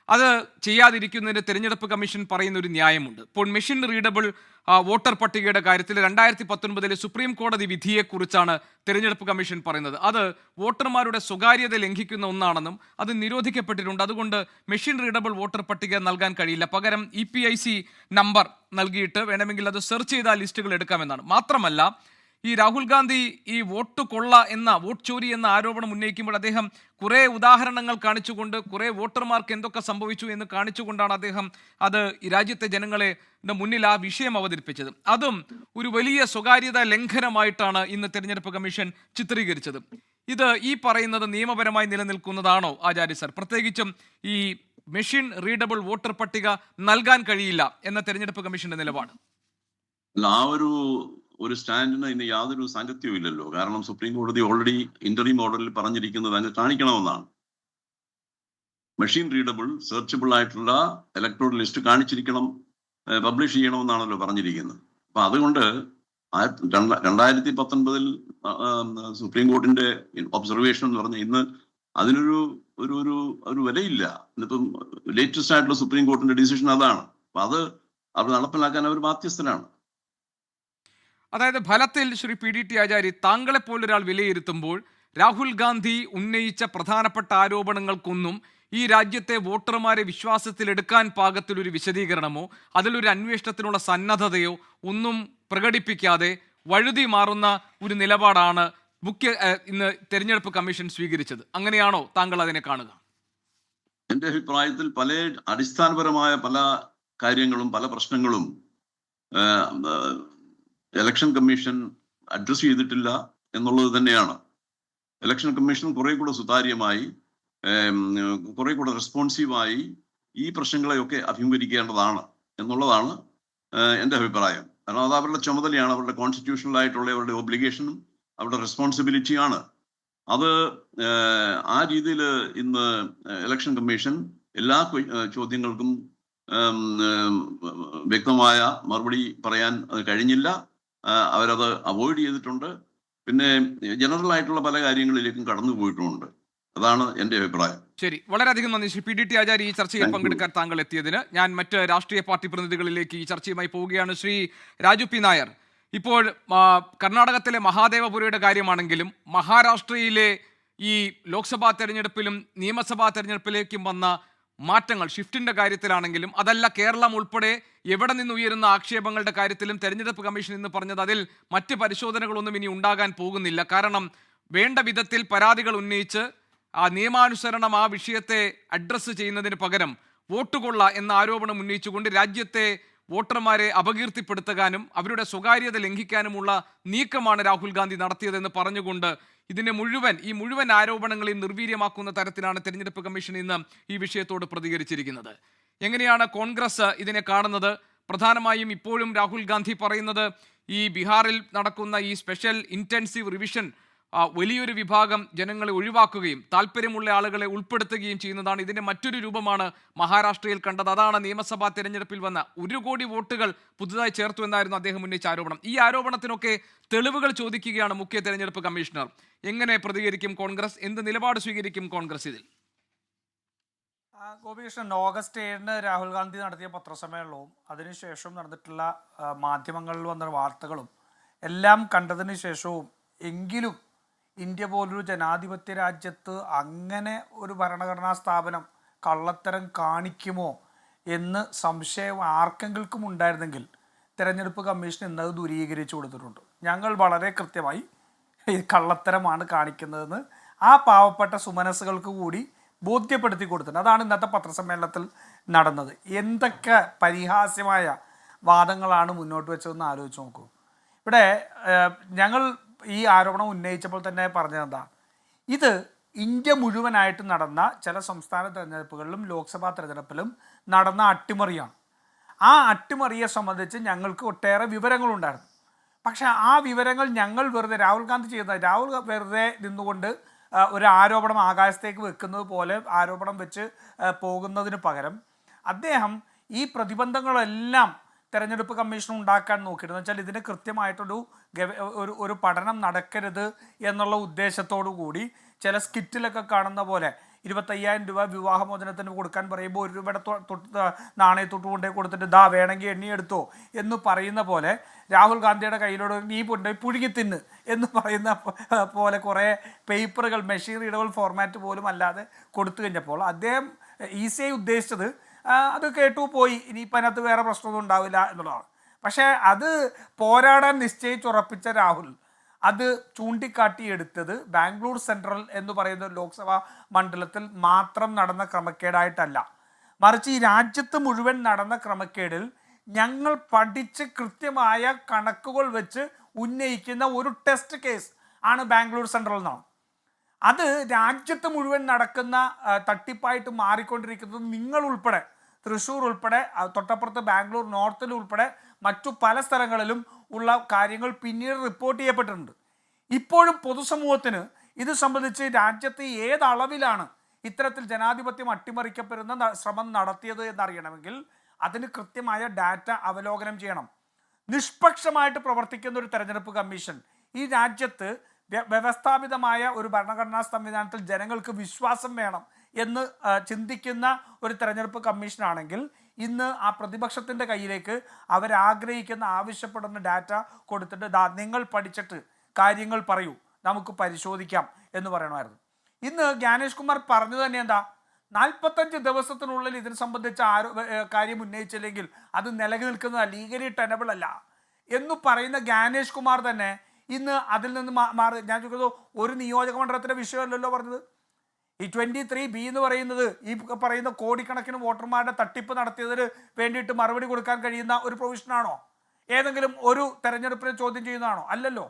അത് ചെയ്യാതിരിക്കുന്നതിന് തെരഞ്ഞെടുപ്പ് കമ്മീഷൻ പറയുന്ന ഒരു ന്യായമുണ്ട്. ഇപ്പോൾ മെഷീൻ റീഡബിൾ വോട്ടർ പട്ടികയുടെ കാര്യത്തിൽ 2019 സുപ്രീം കോടതി വിധിയെക്കുറിച്ചാണ് തെരഞ്ഞെടുപ്പ് കമ്മീഷൻ പറയുന്നത്. അത് വോട്ടർമാരുടെ സ്വകാര്യത ലംഘിക്കുന്ന ഒന്നാണെന്നും അത് നിരോധിക്കപ്പെട്ടിട്ടുണ്ട്. അതുകൊണ്ട് മെഷീൻ റീഡബിൾ വോട്ടർ പട്ടിക നൽകാൻ കഴിയില്ല. പകരം EPIC നമ്പർ നൽകിയിട്ട് വേണമെങ്കിൽ അത് സെർച്ച് ചെയ്താൽ ലിസ്റ്റുകൾ എടുക്കാമെന്നാണ്. മാത്രമല്ല, ഈ രാഹുൽ ഗാന്ധി ഈ വോട്ട് ചോരി എന്ന ആരോപണം ഉന്നയിക്കുമ്പോൾ അദ്ദേഹം കുറെ ഉദാഹരണങ്ങൾ കാണിച്ചുകൊണ്ട് കുറെ വോട്ടർമാർക്ക് എന്തൊക്കെ സംഭവിച്ചു എന്ന് കാണിച്ചുകൊണ്ടാണ് അദ്ദേഹം അത് ഈ രാജ്യത്തെ ജനങ്ങളെ മുന്നിൽ ആ വിഷയം അവതരിപ്പിച്ചത്. അതും ഒരു വലിയ സ്വകാര്യത ലംഘനമായിട്ടാണ് ഇന്ന് തെരഞ്ഞെടുപ്പ് കമ്മീഷൻ ചിത്രീകരിച്ചത്. ഇത് ഈ പറയുന്നത് നിയമപരമായി നിലനിൽക്കുന്നതാണോ ആചാര്യ സർ? പ്രത്യേകിച്ചും ഈ മെഷീൻ റീഡബിൾ വോട്ടർ പട്ടിക നൽകാൻ കഴിയില്ല എന്ന തെരഞ്ഞെടുപ്പ് കമ്മീഷന്റെ നിലപാട്. ആ ഒരു സ്റ്റാൻഡിന് ഇന്ന് യാതൊരു സാങ്കത്യവും ഇല്ലല്ലോ. കാരണം സുപ്രീം കോടതി ഓൾറെഡി ഇന്ററിം ഓർഡറിൽ പറഞ്ഞിരിക്കുന്നത് അങ്ങ് കാണിക്കണമെന്നാണ്. മെഷീൻ റീഡബിൾ സെർച്ചബിൾ ആയിട്ടുള്ള ഇലക്ടോറൽ ലിസ്റ്റ് കാണിച്ചിരിക്കണം, പബ്ലിഷ് ചെയ്യണമെന്നാണല്ലോ പറഞ്ഞിരിക്കുന്നത്. അപ്പൊ അതുകൊണ്ട് 2019 സുപ്രീം കോടതിന്റെ ഒബ്സർവേഷൻ എന്ന് പറഞ്ഞ ഇന്ന് അതിനൊരു ഒരു വിലയില്ല. ഇന്നിപ്പം ലേറ്റസ്റ്റ് ആയിട്ടുള്ള സുപ്രീം കോടതിന്റെ ഡിസിഷൻ അതാണ്. അപ്പൊ അത് നടപ്പിലാക്കാൻ അവർ ബാധ്യസ്ഥരാണ്. അതായത് ഫലത്തിൽ ശ്രീ PDT ആചാര്യ, താങ്കളെപ്പോലൊരാൾ വിലയിരുത്തുമ്പോൾ രാഹുൽ ഗാന്ധി ഉന്നയിച്ച പ്രധാനപ്പെട്ട ആരോപണങ്ങൾക്കൊന്നും ഈ രാജ്യത്തെ വോട്ടർമാരെ വിശ്വാസത്തിലെടുക്കാൻ പാകത്തിലൊരു വിശദീകരണമോ അതിലൊരു അന്വേഷണത്തിനുള്ള സന്നദ്ധതയോ ഒന്നും പ്രകടിപ്പിക്കാതെ വഴുതി മാറുന്ന ഒരു നിലപാടാണ് ഇന്ന് തെരഞ്ഞെടുപ്പ് കമ്മീഷൻ സ്വീകരിച്ചത്. അങ്ങനെയാണോ താങ്കൾ അതിനെ കാണുക? എൻ്റെ അഭിപ്രായത്തിൽ പല അടിസ്ഥാനപരമായ പല കാര്യങ്ങളും പല പ്രശ്നങ്ങളും ഇലക്ഷൻ കമ്മീഷൻ അഡ്രസ് ചെയ്തിട്ടില്ല എന്നുള്ളത് തന്നെയാണ്. ഇലക്ഷൻ കമ്മീഷൻ കുറെ കൂടെ സുതാര്യമായി കുറെ കൂടെ റെസ്പോൺസീവായി ഈ പ്രശ്നങ്ങളെയൊക്കെ അഭിമുഖീകരിക്കേണ്ടതാണ് എന്നുള്ളതാണ് എൻ്റെ അഭിപ്രായം. കാരണം അത് അവരുടെ ചുമതലയാണ്, അവരുടെ കോൺസ്റ്റിറ്റ്യൂഷണൽ ആയിട്ടുള്ള അവരുടെ ഒബ്ലിഗേഷനും അവരുടെ റെസ്പോൺസിബിലിറ്റിയാണ്. അത് ആ രീതിയിൽ ഇന്ന് ഇലക്ഷൻ കമ്മീഷൻ എല്ലാ ചോദ്യങ്ങൾക്കും വ്യക്തമായ മറുപടി പറയാൻ കഴിഞ്ഞില്ല. അവരത് അവോയ്ഡ് ചെയ്തിട്ടുണ്ട്. പിന്നെ ജനറൽ ആയിട്ടുള്ള പല കാര്യങ്ങളിലേക്കും കടന്നു പോയിട്ടുമുണ്ട്. അതാണ് എൻ്റെ അഭിപ്രായം. ശരി, വളരെയധികം നന്ദി ശ്രീ PDT ആചാര്യ ഈ ചർച്ചയിൽ പങ്കെടുക്കാൻ താങ്കൾ എത്തിയതിന്. ഞാൻ മറ്റ് രാഷ്ട്രീയ പാർട്ടി പ്രതിനിധികളിലേക്ക് ഈ ചർച്ചയുമായി പോവുകയാണ്. ശ്രീ രാജു പി നായർ, ഇപ്പോൾ കർണാടകത്തിലെ മഹാദേവപുരയുടെ കാര്യമാണെങ്കിലും മഹാരാഷ്ട്രയിലെ ഈ ലോക്സഭാ തെരഞ്ഞെടുപ്പിലും നിയമസഭാ തെരഞ്ഞെടുപ്പിലേക്കും വന്ന മാറ്റങ്ങൾ ഷിഫ്റ്റിന്റെ കാര്യത്തിലാണെങ്കിലും അതല്ല കേരളം ഉൾപ്പെടെ എവിടെ നിന്ന് ഉയരുന്ന ആക്ഷേപങ്ങളുടെ കാര്യത്തിലും തെരഞ്ഞെടുപ്പ് കമ്മീഷൻ ഇന്ന് പറഞ്ഞത് അതിൽ മറ്റ് പരിശോധനകളൊന്നും ഇനി ഉണ്ടാകാൻ പോകുന്നില്ല. കാരണം വേണ്ട വിധത്തിൽ പരാതികൾ ഉന്നയിച്ച് ആ നിയമാനുസരണം ആ വിഷയത്തെ അഡ്രസ്സ് ചെയ്യുന്നതിന് പകരം വോട്ടുകൊള്ള എന്ന ആരോപണം ഉന്നയിച്ചുകൊണ്ട് രാജ്യത്തെ വോട്ടർമാരെ അപകീർത്തിപ്പെടുത്താനും അവരുടെ സ്വകാര്യത ലംഘിക്കാനുമുള്ള നീക്കമാണ് രാഹുൽ ഗാന്ധി നടത്തിയതെന്ന് പറഞ്ഞുകൊണ്ട് ഇതിനെ ഈ മുഴുവൻ ആരോപണങ്ങളെയും നിർവീര്യമാക്കുന്ന തരത്തിലാണ് തെരഞ്ഞെടുപ്പ് കമ്മീഷൻ ഇന്ന് ഈ വിഷയത്തോട് പ്രതികരിച്ചിരിക്കുന്നത്. എങ്ങനെയാണ് കോൺഗ്രസ് ഇതിനെ കാണുന്നത്? പ്രധാനമായും ഇപ്പോഴും രാഹുൽ ഗാന്ധി പറയുന്നത് ഈ ബീഹാറിൽ നടക്കുന്ന ഈ സ്പെഷ്യൽ ഇന്റൻസീവ് റിവിഷൻ വലിയൊരു വിഭാഗം ജനങ്ങളെ ഒഴിവാക്കുകയും താല്പര്യമുള്ള ആളുകളെ ഉൾപ്പെടുത്തുകയും ചെയ്യുന്നതാണ്. ഇതിന്റെ മറ്റൊരു രൂപമാണ് മഹാരാഷ്ട്രയിൽ കണ്ടത്. അതാണ് നിയമസഭാ തെരഞ്ഞെടുപ്പിൽ വന്ന 1 കോടി വോട്ടുകൾ പുതുതായി ചേർത്തു എന്നായിരുന്നു അദ്ദേഹം ഉന്നയിച്ച ആരോപണം. ഈ ആരോപണത്തിനൊക്കെ തെളിവുകൾ ചോദിക്കുകയാണ് മുഖ്യ തെരഞ്ഞെടുപ്പ് കമ്മീഷണർ. എങ്ങനെ പ്രതികരിക്കും കോൺഗ്രസ്? എന്ത് നിലപാട് സ്വീകരിക്കും കോൺഗ്രസ് ഇതിൽ? ഗോപികൃഷ്ണൻ, ഓഗസ്റ്റ് 7 രാഹുൽ ഗാന്ധി നടത്തിയ പത്രസമ്മേളനവും അതിനുശേഷം നടന്നിട്ടുള്ള മാധ്യമങ്ങളിൽ വന്ന വാർത്തകളും എല്ലാം കണ്ടതിന് ശേഷവും എങ്കിലും ഇന്ത്യ പോലൊരു ജനാധിപത്യ രാജ്യത്ത് അങ്ങനെ ഒരു ഭരണഘടനാ സ്ഥാപനം കള്ളത്തരം കാണിക്കുമോ എന്ന് സംശയം ആർക്കെങ്കിലും ഉണ്ടായിരുന്നെങ്കിൽ തെരഞ്ഞെടുപ്പ് കമ്മീഷൻ ഇന്നത് ദൂരീകരിച്ചു കൊടുത്തിട്ടുണ്ട്. ഞങ്ങൾ വളരെ കൃത്യമായി ഈ കള്ളത്തരമാണ് കാണിക്കുന്നതെന്ന് ആ പാവപ്പെട്ട സുമനസ്സുകൾക്ക് കൂടി ബോധ്യപ്പെടുത്തി കൊടുത്തിട്ടുണ്ട്. അതാണ് ഇന്നത്തെ പത്രസമ്മേളനത്തിൽ നടന്നത്. എന്തൊക്കെ പരിഹാസ്യമായ വാദങ്ങളാണ് മുന്നോട്ട് വെച്ചതെന്ന് ആലോചിച്ച് നോക്കൂ. ഇവിടെ ഞങ്ങൾ ഈ ആരോപണം ഉന്നയിച്ചപ്പോൾ തന്നെ പറഞ്ഞതെന്താ, ഇത് ഇന്ത്യ മുഴുവനായിട്ട് നടന്ന ചില സംസ്ഥാന തെരഞ്ഞെടുപ്പുകളിലും ലോക്സഭാ തെരഞ്ഞെടുപ്പിലും നടന്ന അട്ടിമറിയാണ്. ആ അട്ടിമറിയെ സംബന്ധിച്ച് ഞങ്ങൾക്ക് ഒട്ടേറെ വിവരങ്ങളുണ്ടായിരുന്നു. പക്ഷേ ആ വിവരങ്ങൾ ഞങ്ങൾ രാഹുൽ ഗാന്ധി രാഹുൽ വെറുതെ നിന്നുകൊണ്ട് ഒരു ആരോപണം ആകാശത്തേക്ക് വെക്കുന്നത് പോലെ ആരോപണം വെച്ച് പോകുന്നതിന് പകരം അദ്ദേഹം ഈ പ്രതിബന്ധങ്ങളെല്ലാം തെരഞ്ഞെടുപ്പ് കമ്മീഷൻ ഉണ്ടാക്കാൻ നോക്കിയിരുന്നു. വെച്ചാൽ ഇതിന് കൃത്യമായിട്ടൊരു പഠനം നടക്കരുത് എന്നുള്ള ഉദ്ദേശത്തോടു കൂടി ചില സ്കിറ്റിലൊക്കെ കാണുന്ന പോലെ 25,000 രൂപ വിവാഹമോചനത്തിന് കൊടുക്കാൻ പറയുമ്പോൾ 1 രൂപയുടെ നാണയത്തൊട്ട് കൊണ്ടേ കൊടുത്തിട്ട് ദാ വേണമെങ്കിൽ എണ്ണിയെടുത്തോ എന്ന് പറയുന്ന പോലെ രാഹുൽ ഗാന്ധിയുടെ കയ്യിലോട് നീ കൊണ്ടുപോയി പുഴുങ്ങി തിന്ന് എന്ന് പറയുന്ന പോലെ കുറേ പേപ്പറുകൾ മെഷീൻ റീഡബിൾ ഫോർമാറ്റ് പോലും അല്ലാതെ കൊടുത്തു കഴിഞ്ഞപ്പോൾ അദ്ദേഹം ഈസിയായി ഉദ്ദേശിച്ചത് അത് കേട്ടു പോയി, ഇനിയിപ്പോൾ അതിനകത്ത് വേറെ പ്രശ്നമൊന്നും ഉണ്ടാവില്ല എന്നുള്ളതാണ്. പക്ഷേ അത് പോരാടാൻ നിശ്ചയിച്ചുറപ്പിച്ച രാഹുൽ അത് ചൂണ്ടിക്കാട്ടിയെടുത്തത് ബാംഗ്ലൂർ സെൻട്രൽ എന്ന് പറയുന്ന ലോക്സഭാ മണ്ഡലത്തിൽ മാത്രം നടന്ന ക്രമക്കേടായിട്ടല്ല, മറിച്ച് ഈ രാജ്യത്ത് മുഴുവൻ നടന്ന ക്രമക്കേടിൽ ഞങ്ങൾ പഠിച്ച് കൃത്യമായ കണക്കുകൾ വെച്ച് ഉന്നയിക്കുന്ന ഒരു ടെസ്റ്റ് കേസ് ആണ് ബാംഗ്ലൂർ സെൻട്രൽ എന്നാണ്. അത് രാജ്യത്ത് മുഴുവൻ നടക്കുന്ന തട്ടിപ്പായിട്ട് മാറിക്കൊണ്ടിരിക്കുന്നത് നിങ്ങൾ ഉൾപ്പെടെ, തൃശ്ശൂർ ഉൾപ്പെടെ, തൊട്ടപ്പുറത്ത് ബാംഗ്ലൂർ നോർത്തിൽ ഉൾപ്പെടെ മറ്റു പല സ്ഥലങ്ങളിലും ഉള്ള കാര്യങ്ങൾ പിന്നീട് റിപ്പോർട്ട് ചെയ്യപ്പെട്ടിട്ടുണ്ട്. ഇപ്പോഴും പൊതുസമൂഹത്തിന് ഇത് സംബന്ധിച്ച് രാജ്യത്ത് ഏതളവിലാണ് ഇത്തരത്തിൽ ജനാധിപത്യം അട്ടിമറിക്കപ്പെടുന്ന ശ്രമം നടത്തിയത് എന്നറിയണമെങ്കിൽ അതിന് കൃത്യമായ ഡാറ്റ അവലോകനം ചെയ്യണം. നിഷ്പക്ഷമായിട്ട് പ്രവർത്തിക്കുന്ന ഒരു തെരഞ്ഞെടുപ്പ് കമ്മീഷൻ ഈ രാജ്യത്ത് വ്യവസ്ഥാപിതമായ ഒരു ഭരണഘടനാ സംവിധാനത്തിൽ ജനങ്ങൾക്ക് വിശ്വാസം വേണം എന്ന് ചിന്തിക്കുന്ന ഒരു തെരഞ്ഞെടുപ്പ് കമ്മീഷനാണെങ്കിൽ ഇന്ന് ആ പ്രതിപക്ഷത്തിൻ്റെ കയ്യിലേക്ക് അവരാഗ്രഹിക്കുന്ന ആവശ്യപ്പെടുന്ന ഡാറ്റ കൊടുത്തിട്ട് നിങ്ങൾ പഠിച്ചിട്ട് കാര്യങ്ങൾ പറയൂ, നമുക്ക് പരിശോധിക്കാം എന്ന് പറയണമായിരുന്നു. ഇന്ന് ജ്ഞാനേഷ് കുമാർ പറഞ്ഞത് തന്നെ എന്താ, 45 ദിവസത്തിനുള്ളിൽ ഇതിനെ സംബന്ധിച്ച കാര്യം ഉന്നയിച്ചില്ലെങ്കിൽ അത് നിലനിൽക്കുന്നത് ലീഗലി ടെനബിൾ അല്ല എന്ന് പറയുന്ന ജ്ഞാനേഷ് കുമാർ തന്നെ ഇന്ന് അതിൽ നിന്ന് മാറി. ഞാൻ ചോദിക്കുന്നത് ഒരു നിയോജക മണ്ഡലത്തിൻ്റെ വിഷയമല്ലല്ലോ പറഞ്ഞത്. ഈ 23B എന്ന് പറയുന്നത് ഈ പറയുന്ന കോടിക്കണക്കിന് വോട്ടർമാരുടെ തട്ടിപ്പ് നടത്തിയതിന് വേണ്ടിയിട്ട് മറുപടി കൊടുക്കാൻ കഴിയുന്ന ഒരു പ്രൊവിഷനാണോ? ഏതെങ്കിലും ഒരു തെരഞ്ഞെടുപ്പിനെ ചോദ്യം ചെയ്യുന്നതാണോ? അല്ലല്ലോ.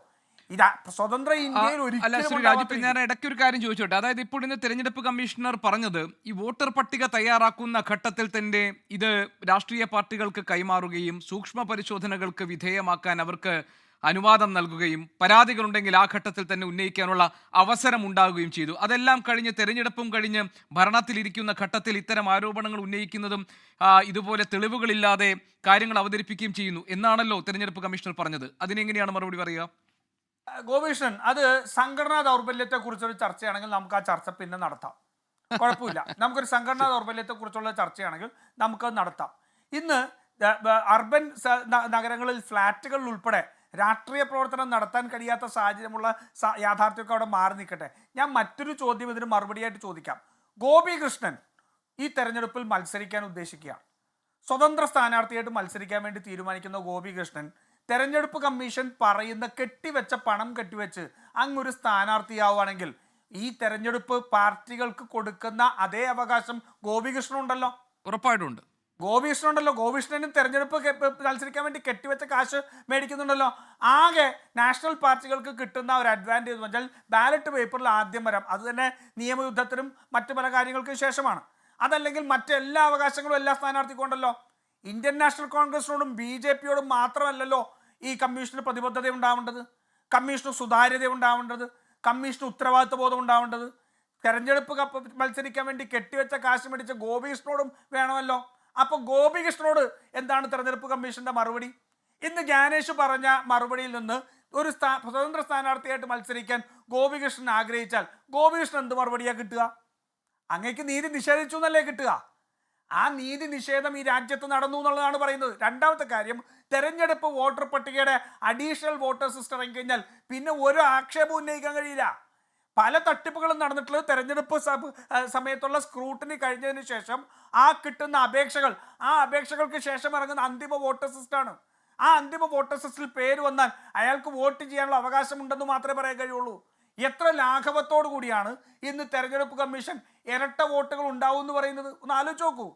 ഇതാ സ്വതന്ത്ര ഇന്ത്യയിൽ ഒരിക്കലും. ഞാൻ ഇടയ്ക്ക് ഒരു കാര്യം ചോദിച്ചോട്ടെ. അതായത് ഇപ്പോൾ ഇന്ന് തെരഞ്ഞെടുപ്പ് കമ്മീഷണർ പറഞ്ഞത് ഈ വോട്ടർ പട്ടിക തയ്യാറാക്കുന്ന ഘട്ടത്തിൽ തന്നെ ഇത് രാഷ്ട്രീയ പാർട്ടികൾക്ക് കൈമാറുകയും സൂക്ഷ്മ പരിശോധനകൾക്ക് വിധേയമാക്കാൻ അവർക്ക് അനുവാദം നൽകുകയും പരാതികളുണ്ടെങ്കിൽ ആ ഘട്ടത്തിൽ തന്നെ ഉന്നയിക്കാനുള്ള അവസരം ഉണ്ടാകുകയും ചെയ്തു. അതെല്ലാം കഴിഞ്ഞ് തെരഞ്ഞെടുപ്പും കഴിഞ്ഞ് ഭരണത്തിലിരിക്കുന്ന ഘട്ടത്തിൽ ഇത്തരം ആരോപണങ്ങൾ ഉന്നയിക്കുന്നതും ഇതുപോലെ തെളിവുകളില്ലാതെ കാര്യങ്ങൾ അവതരിപ്പിക്കുകയും ചെയ്യുന്നു എന്നാണല്ലോ തെരഞ്ഞെടുപ്പ് കമ്മീഷണർ പറഞ്ഞത്. അതിനെങ്ങനെയാണ് മറുപടി പറയുക? ഗോപീഷ്ണൻ, അത് സംഘടനാ ദൗർബല്യത്തെ കുറിച്ചൊരു ചർച്ചയാണെങ്കിൽ നമുക്ക് ആ ചർച്ച പിന്നെ നടത്താം, കുഴപ്പമില്ല. നമുക്കൊരു സംഘടനാ ദൗർബല്യത്തെ കുറിച്ചുള്ള ചർച്ചയാണെങ്കിൽ നമുക്കത് നടത്താം. ഇന്ന് അർബൻ നഗരങ്ങളിൽ ഫ്ലാറ്റുകളിൽ ഉൾപ്പെടെ രാഷ്ട്രീയ പ്രവർത്തനം നടത്താൻ കഴിയാത്ത സാഹചര്യമുള്ള യാഥാർത്ഥ്യമൊക്കെ അവിടെ മാറി നിൽക്കട്ടെ. ഞാൻ മറ്റൊരു ചോദ്യം ഇതിന് മറുപടിയായിട്ട് ചോദിക്കാം. ഗോപികൃഷ്ണൻ ഈ തെരഞ്ഞെടുപ്പിൽ മത്സരിക്കാൻ ഉദ്ദേശിക്കുകയാണ്. സ്വതന്ത്ര സ്ഥാനാർത്ഥിയായിട്ട് മത്സരിക്കാൻ വേണ്ടി തീരുമാനിക്കുന്ന ഗോപികൃഷ്ണൻ തെരഞ്ഞെടുപ്പ് കമ്മീഷൻ പറയുന്ന കെട്ടിവെച്ച പണം കെട്ടിവെച്ച് അങ്ങൊരു സ്ഥാനാർത്ഥിയാവുകയാണെങ്കിൽ ഈ തെരഞ്ഞെടുപ്പ് പാർട്ടികൾക്ക് കൊടുക്കുന്ന അതേ അവകാശം ഗോപികൃഷ്ണനുണ്ടല്ലോ. ഉറപ്പായിട്ടുണ്ട്. ഗോപികൃഷ്ണനുണ്ടല്ലോ. ഗോപികൃഷ്ണനും തെരഞ്ഞെടുപ്പ് മത്സരിക്കാൻ വേണ്ടി കെട്ടിവെച്ച കാശ് മേടിക്കുന്നുണ്ടല്ലോ. ആകെ നാഷണൽ പാർട്ടികൾക്ക് കിട്ടുന്ന ഒരു അഡ്വാൻറ്റേജ് എന്ന് വെച്ചാൽ ബാലറ്റ് പേപ്പറിൽ ആദ്യം വരാം. അത് തന്നെ നിയമയുദ്ധത്തിനും മറ്റു പല കാര്യങ്ങൾക്കും ശേഷമാണ്. അതല്ലെങ്കിൽ മറ്റെല്ലാ അവകാശങ്ങളും എല്ലാ സ്ഥാനാർത്ഥിക്കും ഉണ്ടല്ലോ. ഇന്ത്യൻ നാഷണൽ കോൺഗ്രസിനോടും BJP-യോടും മാത്രമല്ലല്ലോ ഈ കമ്മീഷന് പ്രതിബദ്ധത ഉണ്ടാവേണ്ടത്, കമ്മീഷന് സുതാര്യത ഉണ്ടാവേണ്ടത്, കമ്മീഷന് ഉത്തരവാദിത്വ ബോധം ഉണ്ടാവേണ്ടത്. തെരഞ്ഞെടുപ്പ് മത്സരിക്കാൻ വേണ്ടി കെട്ടിവെച്ച കാശ് മേടിച്ച ഗോപികൃഷ്ണനോടും വേണമല്ലോ. അപ്പോൾ ഗോപികൃഷ്ണനോട് എന്താണ് തെരഞ്ഞെടുപ്പ് കമ്മീഷന്റെ മറുപടി? ഇന്ന് ജ്ഞാനേഷ് പറഞ്ഞ മറുപടിയിൽ നിന്ന് ഒരു സ്വതന്ത്ര സ്ഥാനാർത്ഥിയായിട്ട് മത്സരിക്കാൻ ഗോപികൃഷ്ണൻ ആഗ്രഹിച്ചാൽ ഗോപികൃഷ്ണൻ എന്ത് മറുപടിയാണ് കിട്ടുക? അങ്ങേക്ക് നീതി നിഷേധിച്ചു എന്നല്ലേ കിട്ടുക? ആ നീതി നിഷേധം ഈ രാജ്യത്ത് നടന്നു എന്നുള്ളതാണ് പറയുന്നത്. രണ്ടാമത്തെ കാര്യം, തെരഞ്ഞെടുപ്പ് വോട്ടർ പട്ടികയുടെ അഡീഷണൽ വോട്ടർ സിസ്റ്റം ഇറങ്ങിക്കഴിഞ്ഞാൽ പിന്നെ ഒരു ആക്ഷേപം ഉന്നയിക്കാൻ കഴിയില്ല. പല തട്ടിപ്പുകളും നടന്നിട്ടുള്ളത് തെരഞ്ഞെടുപ്പ് സമയത്തുള്ള സ്ക്രൂട്ടിനി കഴിഞ്ഞതിന് ശേഷം ആ കിട്ടുന്ന അപേക്ഷകൾ, ആ അപേക്ഷകൾക്ക് ശേഷം ഇറങ്ങുന്ന അന്തിമ വോട്ടർ സിസ്റ്റാണ്. ആ അന്തിമ വോട്ടർ സിസ്റ്റിൽ പേര് വന്നാൽ അയാൾക്ക് വോട്ട് ചെയ്യാനുള്ള അവകാശമുണ്ടെന്ന് മാത്രമേ പറയാൻ കഴിയുള്ളൂ. എത്ര ലാഘവത്തോടു കൂടിയാണ് ഇന്ന് തെരഞ്ഞെടുപ്പ് കമ്മീഷൻ ഇരട്ട വോട്ടുകൾ ഉണ്ടാവും എന്ന് പറയുന്നത്. ഒന്ന് ആലോചിച്ച് നോക്കൂ.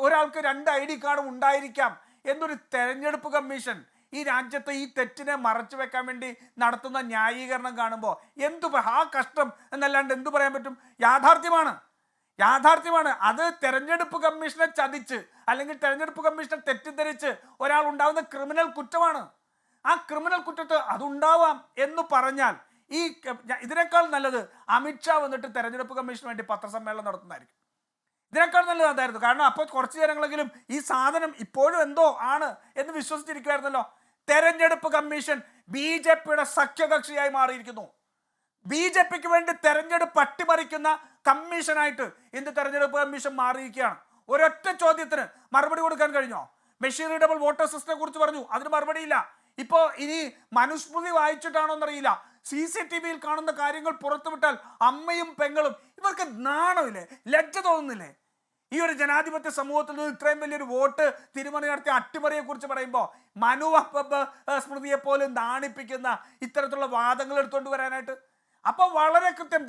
ഒരാൾക്ക് 2 ID കാർഡും ഉണ്ടായിരിക്കാം എന്നൊരു തെരഞ്ഞെടുപ്പ് കമ്മീഷൻ ഈ രാജ്യത്ത് ഈ തെറ്റിനെ മറച്ചു വെക്കാൻ വേണ്ടി നടത്തുന്ന ന്യായീകരണം കാണുമ്പോൾ ആ കഷ്ടം എന്നല്ലാണ്ട് എന്തു പറയാൻ പറ്റും? യാഥാർത്ഥ്യമാണ്. അത് തെരഞ്ഞെടുപ്പ് കമ്മീഷനെ ചതിച്ച് അല്ലെങ്കിൽ തെരഞ്ഞെടുപ്പ് കമ്മീഷനെ തെറ്റിദ്ധരിച്ച് ഒരാൾ ഉണ്ടാവുന്ന ക്രിമിനൽ കുറ്റമാണ്. ആ ക്രിമിനൽ കുറ്റത്ത് അതുണ്ടാവാം എന്ന് പറഞ്ഞാൽ ഇതിനേക്കാൾ നല്ലത് അമിത്ഷാ വന്നിട്ട് തെരഞ്ഞെടുപ്പ് കമ്മീഷന് വേണ്ടി പത്രസമ്മേളനം നടത്തുന്നതായിരിക്കും. ഇതിനേക്കാൾ നല്ലത് അതായിരുന്നു. കാരണം അപ്പോൾ കുറച്ച് ജനങ്ങളെങ്കിലും ഈ സാധനം ഇപ്പോഴും എന്തോ ആണ് എന്ന് വിശ്വസിച്ചിരിക്കുമായിരുന്നല്ലോ. തെരഞ്ഞെടുപ്പ് കമ്മീഷൻ BJP-യുടെ സഖ്യകക്ഷിയായി മാറിയിരിക്കുന്നു. BJP-ക്ക് വേണ്ടി തെരഞ്ഞെടുപ്പ് അട്ടിമറിക്കുന്ന കമ്മീഷനായിട്ട് ഇന്ന് തെരഞ്ഞെടുപ്പ് കമ്മീഷൻ മാറിയിരിക്കുകയാണ്. ഒരൊറ്റ ചോദ്യത്തിന് മറുപടി കൊടുക്കാൻ കഴിഞ്ഞോ? മെഷീൻ റീഡബിൾ വോട്ടർ സിസ്റ്റത്തെ കുറിച്ച് പറഞ്ഞു, അതിന് മറുപടിയില്ല. ഇപ്പോൾ ഇനി മനുസ്മൃതി വായിച്ചിട്ടാണോ എന്നറിയില്ല, CCTV-യിൽ കാണുന്ന കാര്യങ്ങൾ പുറത്തുവിട്ടാൽ അമ്മയും പെങ്ങളും ഇവർക്ക് നാണമില്ലേ, ലജ്ജ തോന്നുന്നില്ലേ? ഈ ഒരു ജനാധിപത്യ സമൂഹത്തിൽ നിന്ന് ഇത്രയും വലിയൊരു വോട്ട് തിരിമറി നടത്തിയ അട്ടിമറിയെ കുറിച്ച് പറയുമ്പോൾ മനു സ്മൃതിയെ പോലും നാണിപ്പിക്കുന്ന ഇത്തരത്തിലുള്ള വാദങ്ങൾ എടുത്തുകൊണ്ട് വരാനായിട്ട്. അപ്പോൾ വളരെ കൃത്യം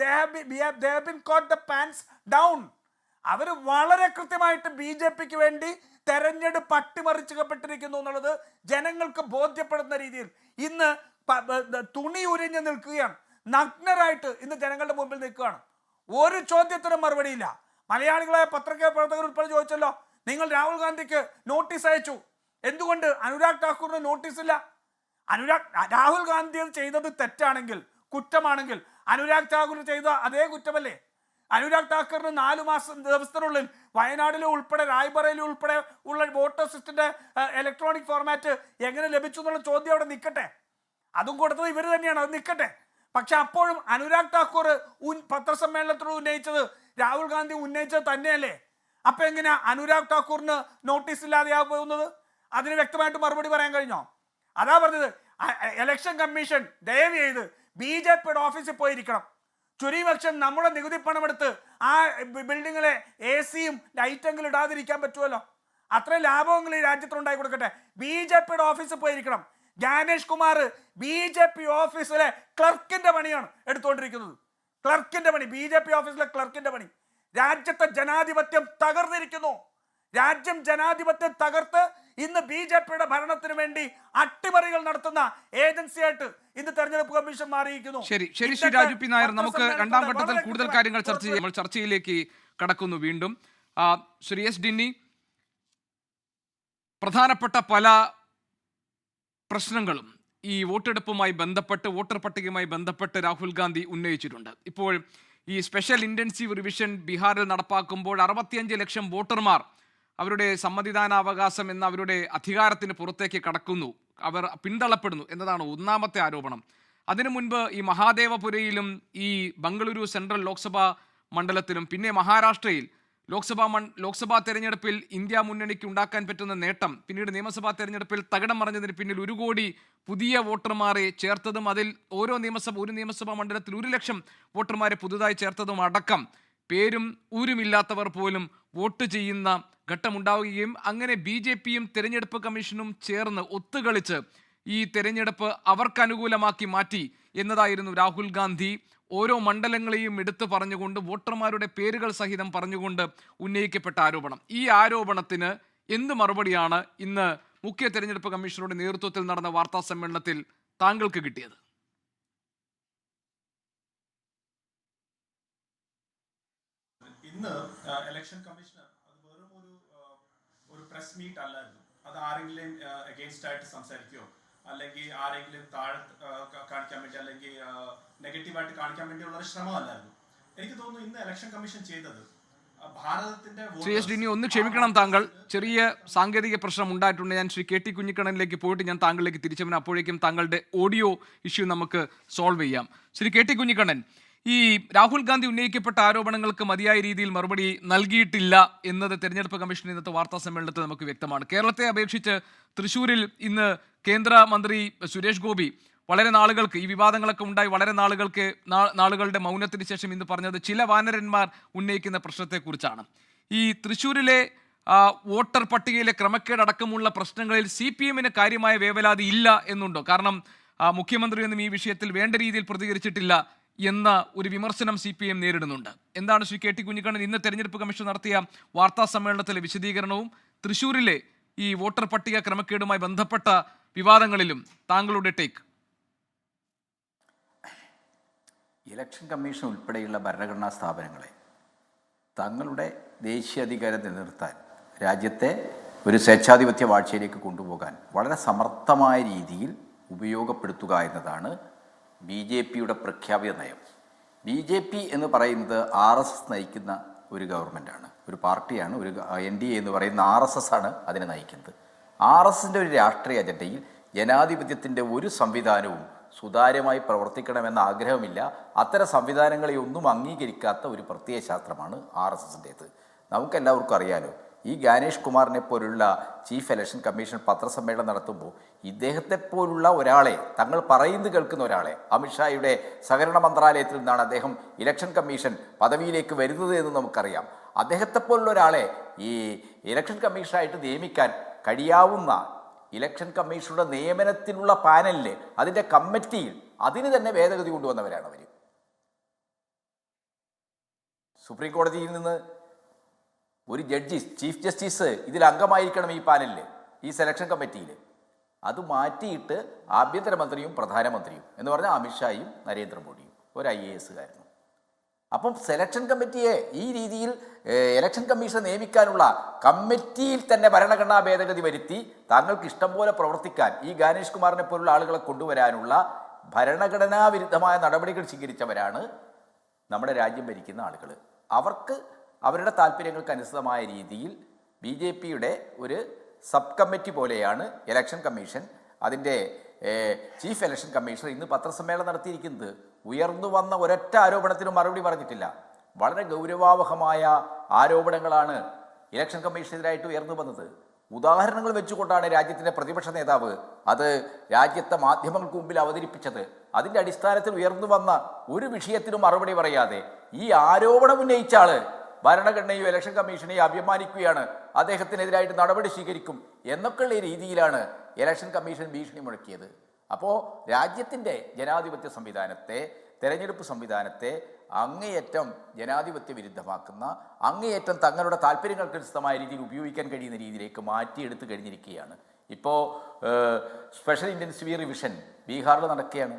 അവർ വളരെ കൃത്യമായിട്ട് BJP-ക്ക് വേണ്ടി തെരഞ്ഞെടുപ്പ് അട്ടിമറിച്ചപ്പെട്ടിരിക്കുന്നു എന്നുള്ളത് ജനങ്ങൾക്ക് ബോധ്യപ്പെടുന്ന രീതിയിൽ ഇന്ന് തുണി ഉരിഞ്ഞ് നിൽക്കുകയാണ്. നഗ്നരായിട്ട് ഇന്ന് ജനങ്ങളുടെ മുമ്പിൽ നിൽക്കുകയാണ്. ഒരു ചോദ്യത്തിനും മറുപടിയില്ല. മലയാളികളായ പത്രപ്രവർത്തകർ ഉൾപ്പെടെ ചോദിച്ചല്ലോ, നിങ്ങൾ രാഹുൽ ഗാന്ധിക്ക് നോട്ടീസ് അയച്ചു, എന്തുകൊണ്ട് അനുരാഗ് ഠാക്കൂറിന് നോട്ടീസില്ല? രാഹുൽ ഗാന്ധി ചെയ്തത് തെറ്റാണെങ്കിൽ, കുറ്റമാണെങ്കിൽ അനുരാഗ് ഠാക്കൂർ ചെയ്ത അതേ കുറ്റമല്ലേ? അനുരാഗ് ഠാക്കൂറിന് 4 ദിവസത്തിനുള്ളിൽ വയനാട്ടിലെ ഉൾപ്പെടെ റായ്ബറേലി ഉൾപ്പെടെ ഉള്ള വോട്ടർ ലിസ്റ്റിന്റെ ഇലക്ട്രോണിക് ഫോർമാറ്റ് എങ്ങനെ ലഭിച്ചു എന്നുള്ള ചോദ്യം അവിടെ നിൽക്കട്ടെ. അതും കൊടുത്തത് ഇവർ തന്നെയാണ്, അത് നിൽക്കട്ടെ. പക്ഷെ അപ്പോഴും അനുരാഗ് ഠാക്കൂർ പത്രസമ്മേളനത്തിൽ ഉന്നയിച്ചത് രാഹുൽ ഗാന്ധി ഉന്നയിച്ചത് തന്നെയല്ലേ? അപ്പൊ എങ്ങനെയാ അനുരാഗ് ഠാക്കൂറിന് നോട്ടീസ് ഇല്ലാതെയാ പോകുന്നത്? അതിന് വ്യക്തമായിട്ട് മറുപടി പറയാൻ കഴിഞ്ഞോ? അതാ പറഞ്ഞത്, ഇലക്ഷൻ കമ്മീഷൻ ദയവ് ചെയ്ത് BJPയുടെ ഓഫീസിൽ പോയിരിക്കണം. ചുരുപക്ഷം നമ്മുടെ നികുതി പണമെടുത്ത് ആ ബിൽഡിങ്ങിലെ AC-യും ലൈറ്റെങ്കിലും ഇടാതിരിക്കാൻ പറ്റുമല്ലോ. അത്രയും ലാഭമെങ്കിലും ഈ രാജ്യത്തിനുണ്ടായി കൊടുക്കട്ടെ. BJPയുടെ ഓഫീസിൽ പോയിരിക്കണം. ജ്ഞാനേഷ് കുമാർ BJP ഓഫീസിലെ ക്ലർക്കിന്റെ പണിയാണ് എടുത്തുകൊണ്ടിരിക്കുന്നത്. ക്ലർക്കിന്റെ പണി, BJP ഓഫീസിലെ ക്ലർക്കിന്റെ പണി. രാജ്യത്തെ ജനാധിപത്യം തകർന്നിരിക്കുന്നു. രാജ്യം ജനാധിപത്യം തകർത്ത് ഇന്ന് BJPയുടെ ഭരണത്തിന് വേണ്ടി അട്ടിമറികൾ നടത്തുന്ന ഏജൻസിയായിട്ട് ഇന്ന് തെരഞ്ഞെടുപ്പ് കമ്മീഷൻ മാറിയിരിക്കുന്നു. ശരി ശരി ശ്രീ രാജു പി നായർ, നമുക്ക് രണ്ടാം ഘട്ടത്തിൽ കൂടുതൽ കാര്യങ്ങൾ ചർച്ച ചെയ്യാം. നമ്മൾ ചർച്ചയിലേക്ക് കടക്കുന്നു വീണ്ടും. ശ്രീ എസ് ഡിന്നി, പ്രധാനപ്പെട്ട പല പ്രശ്നങ്ങളും ഈ വോട്ടെടുപ്പുമായി ബന്ധപ്പെട്ട്, വോട്ടർ പട്ടികയുമായി ബന്ധപ്പെട്ട് രാഹുൽ ഗാന്ധി ഉന്നയിച്ചിട്ടുണ്ട്. ഇപ്പോൾ ഈ സ്പെഷ്യൽ ഇന്റൻസീവ് റിവിഷൻ ബീഹാറിൽ നടപ്പാക്കുമ്പോൾ 65 ലക്ഷം വോട്ടർമാർ അവരുടെ സമ്മതിദാനാവകാശം എന്ന അവരുടെ അധികാരത്തിന് പുറത്തേക്ക് കടക്കുന്നു, അവർ പിന്തള്ളപ്പെടുന്നു എന്നതാണ് ഒന്നാമത്തെ ആരോപണം. അതിനു മുൻപ് ഈ മഹാദേവപുരയിലും ഈ ബംഗളൂരു സെൻട്രൽ ലോക്സഭാ മണ്ഡലത്തിലും പിന്നെ മഹാരാഷ്ട്രയിൽ ലോക്സഭാ തെരഞ്ഞെടുപ്പിൽ ഇന്ത്യ മുന്നണിക്ക് ഉണ്ടാക്കാൻ പറ്റുന്ന നേട്ടം, പിന്നീട് നിയമസഭാ തെരഞ്ഞെടുപ്പിൽ തകിടം മറിഞ്ഞതിന് പിന്നിൽ 1 കോടി പുതിയ വോട്ടർമാരെ ചേർത്തതും അതിൽ ഒരു നിയമസഭാ മണ്ഡലത്തിൽ 1 ലക്ഷം വോട്ടർമാരെ പുതുതായി ചേർത്തതും അടക്കം പേരും ഊരുമില്ലാത്തവർ പോലും വോട്ട് ചെയ്യുന്ന ഘട്ടമുണ്ടാവുകയും അങ്ങനെ BJPയും തെരഞ്ഞെടുപ്പ് കമ്മീഷനും ചേർന്ന് ഒത്തുകളിച്ച് ഈ തെരഞ്ഞെടുപ്പ് അവർക്കനുകൂലമാക്കി മാറ്റി എന്നതായിരുന്നു രാഹുൽ ഗാന്ധി ഓരോ മണ്ഡലങ്ങളെയും എടുത്തു പറഞ്ഞുകൊണ്ട് വോട്ടർമാരുടെ പേരുകൾ സഹിതം പറഞ്ഞുകൊണ്ട് ഉന്നയിക്കപ്പെട്ട ആരോപണം. ഈ ആരോപണത്തിന് എന്ത് മറുപടിയാണ് ഇന്ന് മുഖ്യ തെരഞ്ഞെടുപ്പ് കമ്മീഷണറുടെ നേതൃത്വത്തിൽ നടന്ന വാർത്താ സമ്മേളനത്തിൽ താങ്കൾക്ക് കിട്ടിയത്? ഇന്ന് ഇലക്ഷൻ കമ്മീഷണർ അത് വെറും ഒരു പ്രസ് മീറ്റ് അല്ലായിരുന്നു. അത് ആരെങ്കിലും അഗെയിൻസ്റ്റ് ആയിട്ട് സംസാരിക്കുകയോ അല്ലെങ്കിൽ ആരെങ്കിലും താഴെ കാണിക്കാൻ വേണ്ടി അല്ലെങ്കിൽ നെഗറ്റീവായിട്ട് കാണിക്കാൻ വേണ്ടിയുള്ള ഒരു ശ്രമമല്ലായിരുന്നു. എനിക്ക് തോന്നുന്നു ഇന്ന് ഇലക്ഷൻ കമ്മീഷൻ ചെയ്തത് ഭാരതത്തിന്റെ. ശ്രീ എസ് ഡിനി, ഒന്ന് ക്ഷമിക്കണം, താങ്കൾ ചെറിയ സാങ്കേതിക പ്രശ്നം ഉണ്ടായിട്ടുണ്ട്. ഞാൻ ശ്രീ KT കുഞ്ഞിക്കണ്ണനിലേക്ക് പോയിട്ട് ഞാൻ താങ്കളിലേക്ക് തിരിച്ചവന്, അപ്പോഴേക്കും താങ്കളുടെ ഓഡിയോ ഇഷ്യൂ നമുക്ക് സോൾവ് ചെയ്യാം. ശ്രീ KT കുഞ്ഞിക്കണ്ണൻ, ഈ രാഹുൽ ഗാന്ധി ഉന്നയിക്കപ്പെട്ട ആരോപണങ്ങൾക്ക് മതിയായ രീതിയിൽ മറുപടി നൽകിയിട്ടില്ല എന്നത് തെരഞ്ഞെടുപ്പ് കമ്മീഷൻ ഇന്നത്തെ വാർത്താ സമ്മേളനത്തിൽ നമുക്ക് വ്യക്തമാണ്. കേരളത്തെ അപേക്ഷിച്ച് തൃശ്ശൂരിൽ ഇന്ന് കേന്ദ്രമന്ത്രി സുരേഷ് ഗോപി വളരെ നാളുകൾക്ക്, ഈ വിവാദങ്ങളൊക്കെ ഉണ്ടായി വളരെ നാളുകളുടെ മൗനത്തിന് ശേഷം ഇന്ന് പറഞ്ഞത് ചില വാനരന്മാർ ഉന്നയിക്കുന്ന പ്രശ്നത്തെക്കുറിച്ചാണ്. ഈ തൃശ്ശൂരിലെ വോട്ടർ പട്ടികയിലെ ക്രമക്കേട് അടക്കമുള്ള പ്രശ്നങ്ങളിൽ CPMന് കാര്യമായ വേവലാതി ഇല്ല എന്നുണ്ടോ? കാരണം മുഖ്യമന്ത്രിയൊന്നും ഈ വിഷയത്തിൽ വേണ്ട രീതിയിൽ പ്രതികരിച്ചിട്ടില്ല എന്ന ഒരു വിമർശനം CPM നേരിടുന്നുണ്ട്. എന്താണ് ശ്രീ KT കുഞ്ഞിക്കണ്ണൻ ഇന്ന് തെരഞ്ഞെടുപ്പ് കമ്മീഷൻ നടത്തിയ വാർത്താ സമ്മേളനത്തിലെ വിശദീകരണവും തൃശ്ശൂരിലെ ഈ വോട്ടർ പട്ടിക ക്രമക്കേടുമായി ബന്ധപ്പെട്ട വിവാദങ്ങളിലും താങ്കളുടെ ടേക്ക്? ഇലക്ഷൻ കമ്മീഷൻ ഉൾപ്പെടെയുള്ള ഭരണഘടനാ സ്ഥാപനങ്ങളെ തങ്ങളുടെ ദേശീയാധികാരം നിലനിർത്താൻ, രാജ്യത്തെ ഒരു സ്വേച്ഛാധിപത്യ വാഴ്ചയിലേക്ക് കൊണ്ടുപോകാൻ വളരെ സമർത്ഥമായ രീതിയിൽ ഉപയോഗപ്പെടുത്തുക എന്നതാണ് BJPയുടെ പ്രഖ്യാപിത നയം. BJP എന്ന് പറയുന്നത് RSS നയിക്കുന്ന ഒരു ഗവൺമെൻറ്റാണ്, ഒരു പാർട്ടിയാണ്, ഒരു NDA എന്ന് പറയുന്ന RSS ആണ് അതിനെ നയിക്കുന്നത്. RSSൻ്റെ ഒരു രാഷ്ട്രീയ അജണ്ടയിൽ ജനാധിപത്യത്തിൻ്റെ ഒരു സംവിധാനവും സുതാര്യമായി പ്രവർത്തിക്കണമെന്ന ആഗ്രഹമില്ല. അത്തരം സംവിധാനങ്ങളെ ഒന്നും അംഗീകരിക്കാത്ത ഒരു പ്രത്യയശാസ്ത്രമാണ് RSSൻ്റേത്. നമുക്കെല്ലാവർക്കും അറിയാലോ, ഈ ജ്ഞാനേഷ് കുമാറിനെ പോലുള്ള ചീഫ് ഇലക്ഷൻ കമ്മീഷൻ പത്രസമ്മേളനം നടത്തുമ്പോൾ ഇദ്ദേഹത്തെപ്പോലുള്ള ഒരാളെ, തങ്ങൾ പറയുന്നത് കേൾക്കുന്ന ഒരാളെ, അമിത്ഷായുടെ സഹകരണ മന്ത്രാലയത്തിൽ നിന്നാണ് അദ്ദേഹം ഇലക്ഷൻ കമ്മീഷൻ പദവിയിലേക്ക് വരുന്നത് എന്ന് നമുക്കറിയാം. അദ്ദേഹത്തെപ്പോലുള്ള ഒരാളെ ഈ ഇലക്ഷൻ കമ്മീഷനായിട്ട് നിയമിക്കാൻ കഴിയാവുന്ന ഇലക്ഷൻ കമ്മീഷനുടെ നിയമനത്തിനുള്ള പാനലിൽ, അതിൻ്റെ കമ്മിറ്റിയിൽ അതിന് തന്നെ ഭേദഗതി കൊണ്ടുവന്നവരാണ് അവർ. സുപ്രീം കോടതിയിൽ നിന്ന് ഒരു ജഡ്ജി, ചീഫ് ജസ്റ്റിസ് ഇതിൽ അംഗമായിരിക്കണം ഈ പാനലിൽ, ഈ സെലക്ഷൻ കമ്മിറ്റിയിൽ. അത് മാറ്റിയിട്ട് ആഭ്യന്തരമന്ത്രിയും പ്രധാനമന്ത്രിയും എന്ന് പറഞ്ഞാൽ അമിത്ഷായും നരേന്ദ്രമോദിയും ഒരു IAS കാരനും. അപ്പം സെലക്ഷൻ കമ്മിറ്റിയെ ഈ രീതിയിൽ ഇലക്ഷൻ കമ്മീഷൻ നിയമിക്കാനുള്ള കമ്മിറ്റിയിൽ തന്നെ ഭരണഘടനാ ഭേദഗതി വരുത്തി താങ്കൾക്ക് ഇഷ്ടം പോലെ പ്രവർത്തിക്കാൻ ഈ ജ്ഞാനേഷ് കുമാറിനെ പോലുള്ള ആളുകളെ കൊണ്ടുവരാനുള്ള ഭരണഘടനാ വിരുദ്ധമായ നടപടികൾ സ്വീകരിച്ചവരാണ് നമ്മുടെ രാജ്യം ഭരിക്കുന്ന ആളുകൾ. അവർക്ക് അവരുടെ താല്പര്യങ്ങൾക്ക് അനുസൃതമായ രീതിയിൽ BJPയുടെ ഒരു സബ് കമ്മിറ്റി പോലെയാണ് ഇലക്ഷൻ കമ്മീഷൻ, അതിൻ്റെ ചീഫ് ഇലക്ഷൻ കമ്മീഷണർ ഇന്ന് പത്രസമ്മേളനം നടത്തിയിരിക്കുന്നത്. ഉയർന്നു വന്ന ഒരൊറ്റ ആരോപണത്തിനും മറുപടി പറഞ്ഞിട്ടില്ല. വളരെ ഗൗരവാവഹമായ ആരോപണങ്ങളാണ് ഇലക്ഷൻ കമ്മീഷനെതിരായിട്ട് ഉയർന്നു വന്നത്. ഉദാഹരണങ്ങൾ വെച്ചുകൊണ്ടാണ് രാജ്യത്തിൻ്റെ പ്രതിപക്ഷ നേതാവ് അത് രാജ്യത്തെ മാധ്യമങ്ങൾക്ക് മുമ്പിൽ അവതരിപ്പിച്ചത്. അതിൻ്റെ അടിസ്ഥാനത്തിൽ ഉയർന്നു വന്ന ഒരു വിഷയത്തിനും മറുപടി പറയാതെ ഈ ആരോപണം ഉന്നയിച്ച ആള് ഭരണഘടനയോ ഇലക്ഷൻ കമ്മീഷനെയോ അഭിമാനിക്കുകയാണ്, അദ്ദേഹത്തിനെതിരായിട്ട് നടപടി സ്വീകരിക്കും എന്നൊക്കെയുള്ള രീതിയിലാണ് ഇലക്ഷൻ കമ്മീഷൻ ഭീഷണി മുഴക്കിയത്. അപ്പോൾ രാജ്യത്തിൻ്റെ ജനാധിപത്യ സംവിധാനത്തെ, തെരഞ്ഞെടുപ്പ് സംവിധാനത്തെ അങ്ങേയറ്റം ജനാധിപത്യ വിരുദ്ധമാക്കുന്ന, അങ്ങേയറ്റം തങ്ങളുടെ താല്പര്യങ്ങൾക്കനുസൃതമായ രീതിയിൽ ഉപയോഗിക്കാൻ കഴിയുന്ന രീതിയിലേക്ക് മാറ്റിയെടുത്ത് കഴിഞ്ഞിരിക്കുകയാണ്. ഇപ്പോൾ സ്പെഷ്യൽ ഇൻറ്റൻസീവ് റിവിഷൻ ബീഹാറിൽ നടക്കുകയാണ്.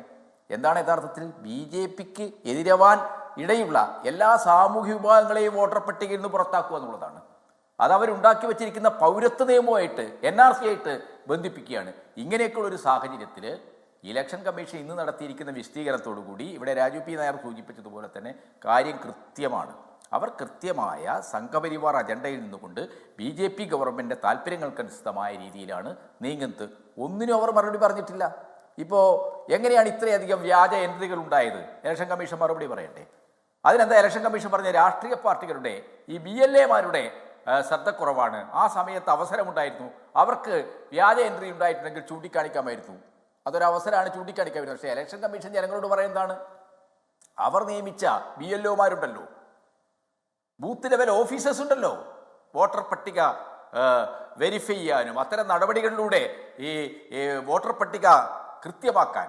എന്താണ് യഥാർത്ഥത്തിൽ BJPക്ക് എതിരാവാൻ ഇടയുള്ള എല്ലാ സാമൂഹ്യ വിഭാഗങ്ങളെയും വോട്ടർ പട്ടികയിൽ നിന്ന് പുറത്താക്കുക എന്നുള്ളതാണ്. അത് അവരുണ്ടാക്കി വെച്ചിരിക്കുന്ന പൗരത്വ നിയമവുമായിട്ട് NRC ആയിട്ട് ബന്ധിപ്പിക്കുകയാണ്. ഇങ്ങനെയൊക്കെയുള്ള ഒരു സാഹചര്യത്തിൽ ഇലക്ഷൻ കമ്മീഷൻ ഇന്ന് നടത്തിയിരിക്കുന്ന വിശദീകരണത്തോടുകൂടി ഇവിടെ രാജു പി നായർ സൂചിപ്പിച്ചതുപോലെ തന്നെ കാര്യം കൃത്യമാണ്. അവർ കൃത്യമായ സംഘപരിവാർ അജണ്ടയിൽ നിന്നുകൊണ്ട് BJP ഗവൺമെൻറ്റിൻ്റെ താല്പര്യങ്ങൾക്കനുസൃതമായ രീതിയിലാണ് നീങ്ങുന്നത്. ഒന്നിനും അവർ മറുപടി പറഞ്ഞിട്ടില്ല. ഇപ്പോൾ എങ്ങനെയാണ് ഇത്രയധികം വ്യാജ എൻട്രികൾ ഉണ്ടായത്? ഇലക്ഷൻ കമ്മീഷൻ മറുപടി പറയട്ടെ. അതിനെന്താ ഇലക്ഷൻ കമ്മീഷൻ പറഞ്ഞ രാഷ്ട്രീയ പാർട്ടികളുടെ ഈ BLA-മാരുടെ ശ്രദ്ധക്കുറവാണ്. ആ സമയത്ത് അവസരമുണ്ടായിരുന്നു, അവർക്ക് വ്യാജ എൻട്രി ഉണ്ടായിട്ടുണ്ടെങ്കിൽ ചൂണ്ടിക്കാണിക്കാമായിരുന്നു. അതൊരവസരമാണ്, ചൂണ്ടിക്കാണിക്കാമായിരുന്നു. പക്ഷേ ഇലക്ഷൻ കമ്മീഷൻ ജനങ്ങളോട് പറയുന്നതാണ്, അവർ നിയമിച്ച BLO-മാരുണ്ടല്ലോ, ബൂത്ത് ലെവൽ ഓഫീസേഴ്സ് ഉണ്ടല്ലോ, വോട്ടർ പട്ടിക വെരിഫൈ ചെയ്യാനും അത്തരം നടപടികളിലൂടെ ഈ വോട്ടർ പട്ടിക കൃത്യമാക്കാൻ,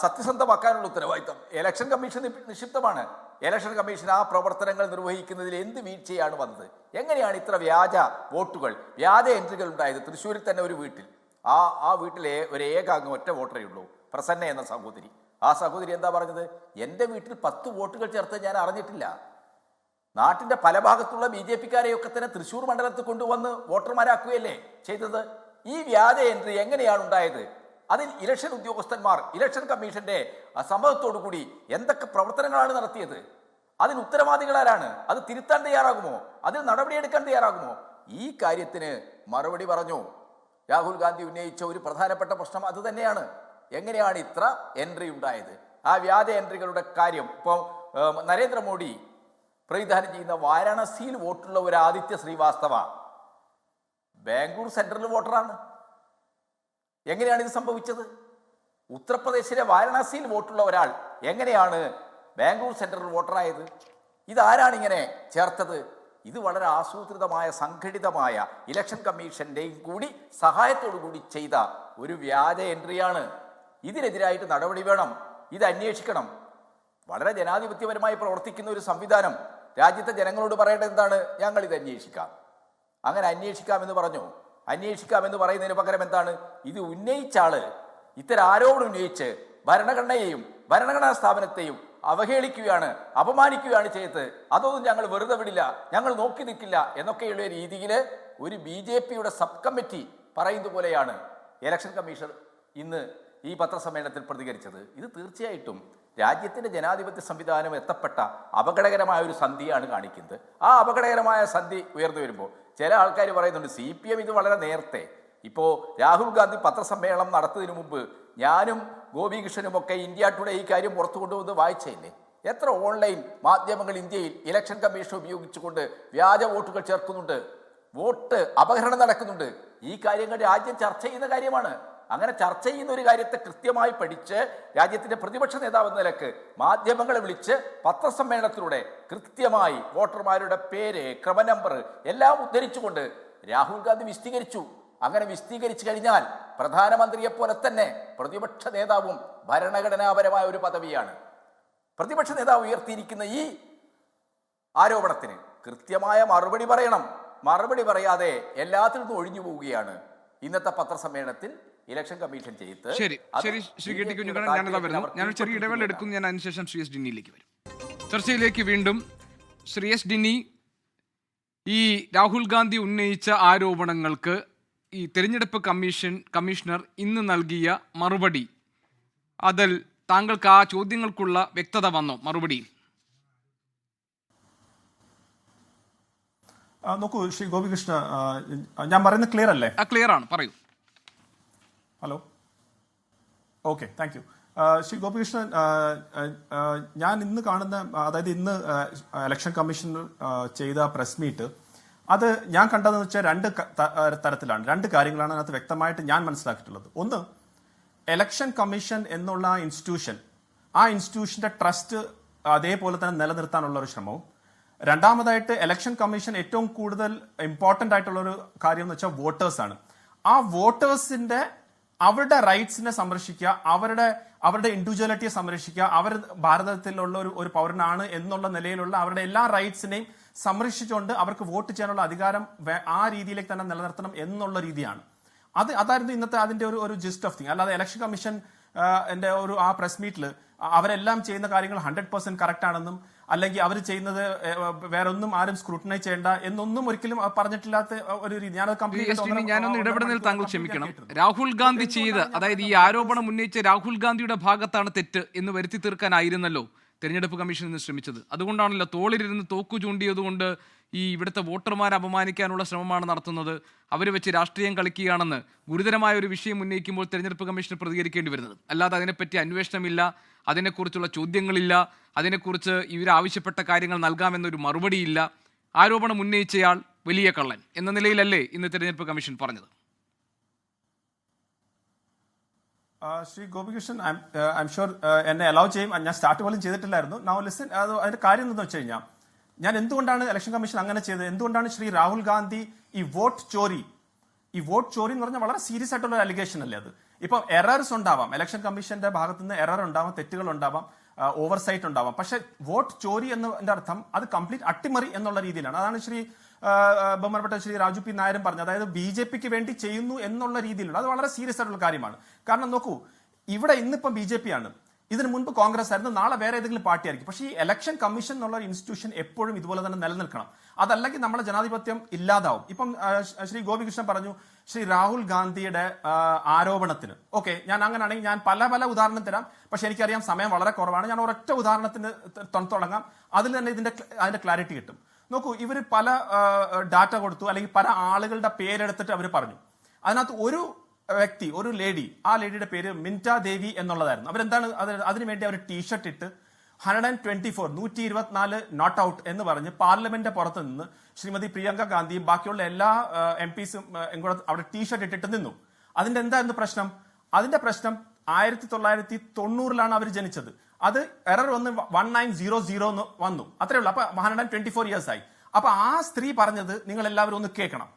സത്യസന്ധമാക്കാനുള്ള ഉത്തരവാദിത്തം ഇലക്ഷൻ കമ്മീഷൻ നിക്ഷിപ്തമാണ്. ഇലക്ഷൻ കമ്മീഷൻ ആ പ്രവർത്തനങ്ങൾ നിർവഹിക്കുന്നതിൽ എന്ത് വീഴ്ചയാണ് വന്നത്? എങ്ങനെയാണ് ഇത്ര വ്യാജ വോട്ടുകൾ, വ്യാജ എൻട്രികൾ ഉണ്ടായത്? തൃശ്ശൂരിൽ തന്നെ ഒരു വീട്ടിൽ, ആ വീട്ടിലെ ഒരു ഏകാംഗം ഒറ്റ വോട്ടറേ ഉള്ളൂ, പ്രസന്ന എന്ന സഹോദരി. ആ സഹോദരി എന്താ പറഞ്ഞത്? എൻ്റെ വീട്ടിൽ 10 വോട്ടുകൾ ചേർത്ത് ഞാൻ അറിഞ്ഞിട്ടില്ല. നാട്ടിൻ്റെ പല ഭാഗത്തുള്ള BJPക്കാരെയൊക്കെ തന്നെ തൃശ്ശൂർ മണ്ഡലത്തിൽ കൊണ്ടുവന്ന് വോട്ടർമാരാക്കുകയല്ലേ ചെയ്തത്? ഈ വ്യാജ എൻട്രി എങ്ങനെയാണ് ഉണ്ടായത്? അതിൽ ഇലക്ഷൻ ഉദ്യോഗസ്ഥന്മാർ ഇലക്ഷൻ കമ്മീഷന്റെ സമ്മതത്തോടു കൂടി എന്തൊക്കെ പ്രവർത്തനങ്ങളാണ് നടത്തിയത്? അതിന് ഉത്തരവാദികളാരാണ്? അത് തിരുത്താൻ തയ്യാറാകുമോ? അതിൽ നടപടിയെടുക്കാൻ തയ്യാറാകുമോ? ഈ കാര്യത്തിന് മറുപടി പറഞ്ഞു. രാഹുൽ ഗാന്ധി ഉന്നയിച്ച ഒരു പ്രധാനപ്പെട്ട പ്രശ്നം അത് തന്നെയാണ്. എങ്ങനെയാണ് ഇത്ര എൻട്രി ഉണ്ടായത്? ആ വ്യാജ എൻട്രികളുടെ കാര്യം ഇപ്പോൾ നരേന്ദ്രമോദി പ്രതിദാനം ചെയ്യുന്ന വാരാണസിയിൽ വോട്ടുള്ള ഒരു ആദിത്യ ശ്രീവാസ്തവ ബാംഗ്ലൂർ സെൻട്രൽ വോട്ടറാണ്. എങ്ങനെയാണ് ഇത് സംഭവിച്ചത്? ഉത്തർപ്രദേശിലെ വാരണാസിയിൽ വോട്ടുള്ള ഒരാൾ എങ്ങനെയാണ് ബാംഗ്ലൂർ സെൻട്രൽ വോട്ടറായത്? ഇതാരാണ് ഇങ്ങനെ ചേർത്തത്? ഇത് വളരെ ആസൂത്രിതമായ, സംഘടിതമായ ഇലക്ഷൻ കമ്മീഷൻ്റെയും കൂടി സഹായത്തോടു കൂടി ചെയ്ത ഒരു വ്യാജ എൻട്രിയാണ്. ഇതിനെതിരായിട്ട് നടപടി വേണം, ഇത് അന്വേഷിക്കണം. വളരെ ജനാധിപത്യപരമായി പ്രവർത്തിക്കുന്ന ഒരു സംവിധാനം രാജ്യത്തെ ജനങ്ങളോട് പറയേണ്ടത് എന്താണ്? ഞങ്ങൾ ഇത് അന്വേഷിക്കാം. അങ്ങനെ അന്വേഷിക്കാമെന്ന് പറഞ്ഞു. അന്വേഷിക്കാമെന്ന് പറയുന്നതിന് പകരം എന്താണ്? ഇത് ഉന്നയിച്ച ആള് ഇത്തരം ആരോപണം ഉന്നയിച്ച് ഭരണഘടനയെയും ഭരണഘടനാ സ്ഥാപനത്തെയും അവഹേളിക്കുകയാണ്, അപമാനിക്കുകയാണ് ചെയ്തത്. അതൊന്നും ഞങ്ങൾ വെറുതെ വിടില്ല, ഞങ്ങൾ നോക്കി നിൽക്കില്ല എന്നൊക്കെയുള്ള രീതിയിൽ ഒരു BJPയുടെ സബ് കമ്മിറ്റി പറയുന്നത് പോലെയാണ് ഇലക്ഷൻ കമ്മീഷൻ ഇന്ന് ഈ പത്രസമ്മേളനത്തിൽ പ്രതികരിച്ചത്. ഇത് തീർച്ചയായിട്ടും രാജ്യത്തിൻ്റെ ജനാധിപത്യ സംവിധാനം എത്തപ്പെട്ട അപകടകരമായ ഒരു സന്ധിയാണ് കാണിക്കുന്നത്. ആ അപകടകരമായ സന്ധി ഉയർന്നു വരുമ്പോൾ ചില ആൾക്കാർ പറയുന്നുണ്ട് CPM ഇത് വളരെ നേരത്തെ. ഇപ്പോൾ രാഹുൽ ഗാന്ധി പത്രസമ്മേളനം നടത്തുന്നതിന് മുമ്പ് ഞാനും ഗോപികൃഷ്ണനുമൊക്കെ ഇന്ത്യ ടുഡേ ഈ കാര്യം പുറത്തു കൊണ്ടുവന്ന് വായിച്ചേല്ലേ? എത്ര ഓൺലൈൻ മാധ്യമങ്ങൾ ഇന്ത്യയിൽ ഇലക്ഷൻ കമ്മീഷൻ ഉപയോഗിച്ചുകൊണ്ട് വ്യാജ വോട്ടുകൾ ചേർക്കുന്നുണ്ട്, വോട്ട് അപഹരണം നടക്കുന്നുണ്ട്. ഈ കാര്യങ്ങൾ രാജ്യം ചർച്ച ചെയ്യുന്ന കാര്യമാണ്. അങ്ങനെ ചർച്ച ചെയ്യുന്ന ഒരു കാര്യത്തെ കൃത്യമായി പഠിച്ച് രാജ്യത്തിൻ്റെ പ്രതിപക്ഷ നേതാവ് എന്ന നിലക്ക് മാധ്യമങ്ങളെ വിളിച്ച് പത്രസമ്മേളനത്തിലൂടെ കൃത്യമായി വോട്ടർമാരുടെ പേര്, ക്രമനമ്പർ എല്ലാം ഉദ്ധരിച്ചുകൊണ്ട് രാഹുൽ ഗാന്ധി വിശദീകരിച്ചു. അങ്ങനെ വിശദീകരിച്ചു കഴിഞ്ഞാൽ പ്രധാനമന്ത്രിയെപ്പോലെ തന്നെ പ്രതിപക്ഷ നേതാവും ഭരണഘടനാപരമായ ഒരു പദവിയാണ്. പ്രതിപക്ഷ നേതാവ് ഉയർത്തിയിരിക്കുന്ന ഈ ആരോപണത്തിന് കൃത്യമായ മറുപടി പറയണം. മറുപടി പറയാതെ എല്ലാത്തിൽ നിന്നും ഒഴിഞ്ഞു പോവുകയാണ് ഇന്നത്തെ പത്രസമ്മേളനത്തിൽ ഇലക്ഷൻ കമ്മീഷൻ ചെയ്ത്. ശരി ശരി ശ്രീ കെ ടി കുഞ്ഞുകണ്ണൻ, ഞാനതാ വരുന്നു. ഞാനൊരു ചെറിയ ഇടവേള എടുക്കും. ഞാൻ അതിനുശേഷം ശ്രീ എസ് ഡിന്നിയിലേക്ക് വരും. ചർച്ചയിലേക്ക് വീണ്ടും. ശ്രീ എസ് ഡിന്നി, ഈ രാഹുൽ ഗാന്ധി ഉന്നയിച്ച ആരോപണങ്ങൾക്ക് ഈ തെരഞ്ഞെടുപ്പ് കമ്മീഷണർ ഇന്ന് നൽകിയ മറുപടി, അതിൽ താങ്കൾക്ക് ആ ചോദ്യങ്ങൾക്കുള്ള വ്യക്തത വന്നോ മറുപടിയിൽ? നോക്കൂ ശ്രീ ഗോപികൃഷ്ണ, ഞാൻ പറയുന്നത് ക്ലിയർ അല്ലേ? ക്ലിയർ ആണ്, പറയൂ. Hello, okay, thank you. Shri Gopikrishnan, ഞാൻ ഇന്ന് കാണുന്ന, അതായത് ഇന്ന് ഇലക്ഷൻ കമ്മീഷൻ ചെയ്ത പ്രസ് മീറ്റ്, അത് ഞാൻ കണ്ടതെന്ന് വെച്ചാൽ തരത്തിലാണ്, രണ്ട് കാര്യങ്ങളാണ് അതിനകത്ത് വ്യക്തമായിട്ട് ഞാൻ മനസ്സിലാക്കിയിട്ടുള്ളത്. ഒന്ന്, ഇലക്ഷൻ കമ്മീഷൻ എന്നുള്ള ഇൻസ്റ്റിറ്റ്യൂഷൻ, ആ ഇൻസ്റ്റിറ്റ്യൂഷന്റെ ട്രസ്റ്റ് അതേപോലെ തന്നെ നിലനിർത്താനുള്ള ഒരു ശ്രമവും. രണ്ടാമതായിട്ട് ഇലക്ഷൻ കമ്മീഷൻ ഏറ്റവും കൂടുതൽ ഇമ്പോർട്ടൻ്റ് ആയിട്ടുള്ള ഒരു കാര്യം എന്ന് വെച്ചാൽ വോട്ടേഴ്സാണ്. ആ വോട്ടേഴ്സിന്റെ അവരുടെ റൈറ്റ്സിനെ സംരക്ഷിക്കുക, അവരുടെ ഇൻഡിവിജ്വാലിറ്റിയെ സംരക്ഷിക്കുക, അവർ ഭാരതത്തിലുള്ള ഒരു പൗരനാണ് എന്നുള്ള നിലയിലുള്ള അവരുടെ എല്ലാ റൈറ്റ്സിനെയും സംരക്ഷിച്ചുകൊണ്ട് അവർക്ക് വോട്ട് ചെയ്യാനുള്ള അധികാരം ആ രീതിയിലേക്ക് തന്നെ നിലനിർത്തണം എന്നുള്ള രീതിയാണ്. അതായിരുന്നു ഇന്നത്തെ അതിന്റെ ഒരു ജിസ്റ്റ് ഓഫ് തിങ്. അല്ലാതെ ഇലക്ഷൻ കമ്മീഷൻ എന്റെ ആ പ്രസ് മീറ്റിൽ അവരെല്ലാം ചെയ്യുന്ന കാര്യങ്ങൾ 100% കറക്റ്റ് ആണെന്നും അല്ലെങ്കിൽ അവർ ചെയ്യുന്നത് വേറൊന്നും ആരും സ്ക്രൂട്ടനൈസ് ചെയ്യേണ്ട എന്നൊന്നും ഒരിക്കലും പറഞ്ഞിട്ടില്ലാത്ത ഒരു രീതി. ഞാനൊന്ന് ഇടപെടുന്നതിൽ താങ്കൾ ക്ഷമിക്കണം. രാഹുൽ ഗാന്ധി ചെയ്ത്, അതായത് ഈ ആരോപണം ഉന്നയിച്ച രാഹുൽ ഗാന്ധിയുടെ ഭാഗത്താണ് തെറ്റ് എന്ന് വരുത്തി തീർക്കാനായിരുന്നല്ലോ തെരഞ്ഞെടുപ്പ് കമ്മീഷൻ ഇന്ന് ശ്രമിച്ചത്. അതുകൊണ്ടാണല്ലോ തോളിലിരുന്ന് തോക്കു ചൂണ്ടിയതുകൊണ്ട് ഈ ഇവിടുത്തെ വോട്ടർമാരെ അപമാനിക്കാനുള്ള ശ്രമമാണ് നടത്തുന്നത്, അവർ വെച്ച് രാഷ്ട്രീയം കളിക്കുകയാണെന്ന് ഗുരുതരമായ ഒരു വിഷയം ഉന്നയിക്കുമ്പോൾ തെരഞ്ഞെടുപ്പ് കമ്മീഷന് പ്രതികരിക്കേണ്ടി വരുന്നത്. അല്ലാതെ അതിനെപ്പറ്റി അന്വേഷണമില്ല, അതിനെക്കുറിച്ചുള്ള ചോദ്യങ്ങളില്ല, അതിനെക്കുറിച്ച് ഇവരാവശ്യപ്പെട്ട കാര്യങ്ങൾ നൽകാമെന്നൊരു മറുപടിയില്ല. ആരോപണം ഉന്നയിച്ചയാൾ വലിയ കള്ളൻ എന്ന നിലയിലല്ലേ ഇന്ന് തെരഞ്ഞെടുപ്പ് കമ്മീഷൻ പറഞ്ഞത്? Shri Gopikrishnan, I am sure എന്നെ അലൗ ചെയ്യും. ഞാൻ സ്റ്റാർട്ട് പോലും ചെയ്തിട്ടില്ലായിരുന്നു. നൗ ലിസൺ, അതിന്റെ കാര്യം എന്താണെന്ന് വെച്ച് കഴിഞ്ഞാൽ, ഞാൻ എന്തുകൊണ്ടാണ് ഇലക്ഷൻ കമ്മീഷൻ അങ്ങനെ ചെയ്തത്, എന്തുകൊണ്ടാണ് ശ്രീ രാഹുൽ ഗാന്ധി ഈ വോട്ട് ചോരി എന്ന് പറഞ്ഞാൽ വളരെ സീരിയസ് ആയിട്ടുള്ള ഒരു അലിഗേഷൻ അല്ലേ അത്. ഇപ്പം എറേഴ്സ് ഉണ്ടാവാം, ഇലക്ഷൻ കമ്മീഷന്റെ ഭാഗത്ത് നിന്ന് എറർ ഉണ്ടാവാം, തെറ്റുകൾ ഉണ്ടാവാം, ഓവർസൈറ്റ് ഉണ്ടാവാം. പക്ഷെ വോട്ട് ചോരി എന്നതിന്റെ അർത്ഥം അത് കംപ്ലീറ്റ് അട്ടിമറി എന്നുള്ള രീതിയിലാണ്. അതാണ് ബഹുമാനപ്പെട്ട ശ്രീ രാജു പി നായരും പറഞ്ഞത്. അതായത് BJPക്ക് വേണ്ടി ചെയ്യുന്നു എന്നുള്ള രീതിയിലുള്ള, അത് വളരെ സീരിയസ് ആയിട്ടുള്ള കാര്യമാണ്. കാരണം നോക്കൂ, ഇവിടെ ഇന്നിപ്പം BJP ആണ്, ഇതിനു മുൻപ് കോൺഗ്രസ് ആയിരുന്നു, നാളെ വേറെ ഏതെങ്കിലും പാർട്ടി ആയിരിക്കും. പക്ഷേ ഈ ഇലക്ഷൻ കമ്മീഷൻ എന്നുള്ള ഇൻസ്റ്റിറ്റ്യൂഷൻ എപ്പോഴും ഇതുപോലെ തന്നെ നിലനിൽക്കണം. അതല്ലെങ്കിൽ നമ്മുടെ ജനാധിപത്യം ഇല്ലാതാവും. ഇപ്പം ശ്രീ ഗോപികൃഷ്ണൻ പറഞ്ഞു ശ്രീ രാഹുൽ ഗാന്ധിയുടെ ആരോപണത്തിന്, ഓക്കെ, ഞാൻ അങ്ങനെയാണെങ്കിൽ ഞാൻ പല ഉദാഹരണം തരാം. പക്ഷെ എനിക്കറിയാം സമയം വളരെ കുറവാണ്. ഞാൻ ഒരൊറ്റ ഉദാഹരണത്തിന് തുടങ്ങാം, അതിൽ തന്നെ അതിന്റെ ക്ലാരിറ്റി കിട്ടും. നോക്കൂ, ഇവർ പല ഡാറ്റ കൊടുത്തു, അല്ലെങ്കിൽ പല ആളുകളുടെ പേരെടുത്തിട്ട് അവർ പറഞ്ഞു. അതിനകത്ത് ഒരു വ്യക്തി, ഒരു ലേഡി, ആ ലേഡിയുടെ പേര് മിൻറ്റ ദേവി എന്നുള്ളതായിരുന്നു. അവരെന്താണ് അതിനുവേണ്ടി അവർ ടീഷർട്ട് ഇട്ട് 124 നോട്ട് ഔട്ട് എന്ന് പറഞ്ഞ് പാർലമെന്റിന്റെ പുറത്ത് നിന്ന് ശ്രീമതി പ്രിയങ്ക ഗാന്ധിയും ബാക്കിയുള്ള എല്ലാ MPസും കൂടെ അവിടെ ടീഷർട്ട് ഇട്ടിട്ട് നിന്നു. അതിന്റെ എന്തായിരുന്നു പ്രശ്നം? അതിന്റെ പ്രശ്നം 1990 അവർ ജനിച്ചത്. അത് എറർ വന്ന് 1900 എന്ന് വന്നു, അത്രേ ഉള്ളൂ. അപ്പൊ 124 years ആയി. അപ്പൊ ആ സ്ത്രീ പറഞ്ഞത് നിങ്ങൾ എല്ലാവരും ഒന്ന് കേൾക്കണം.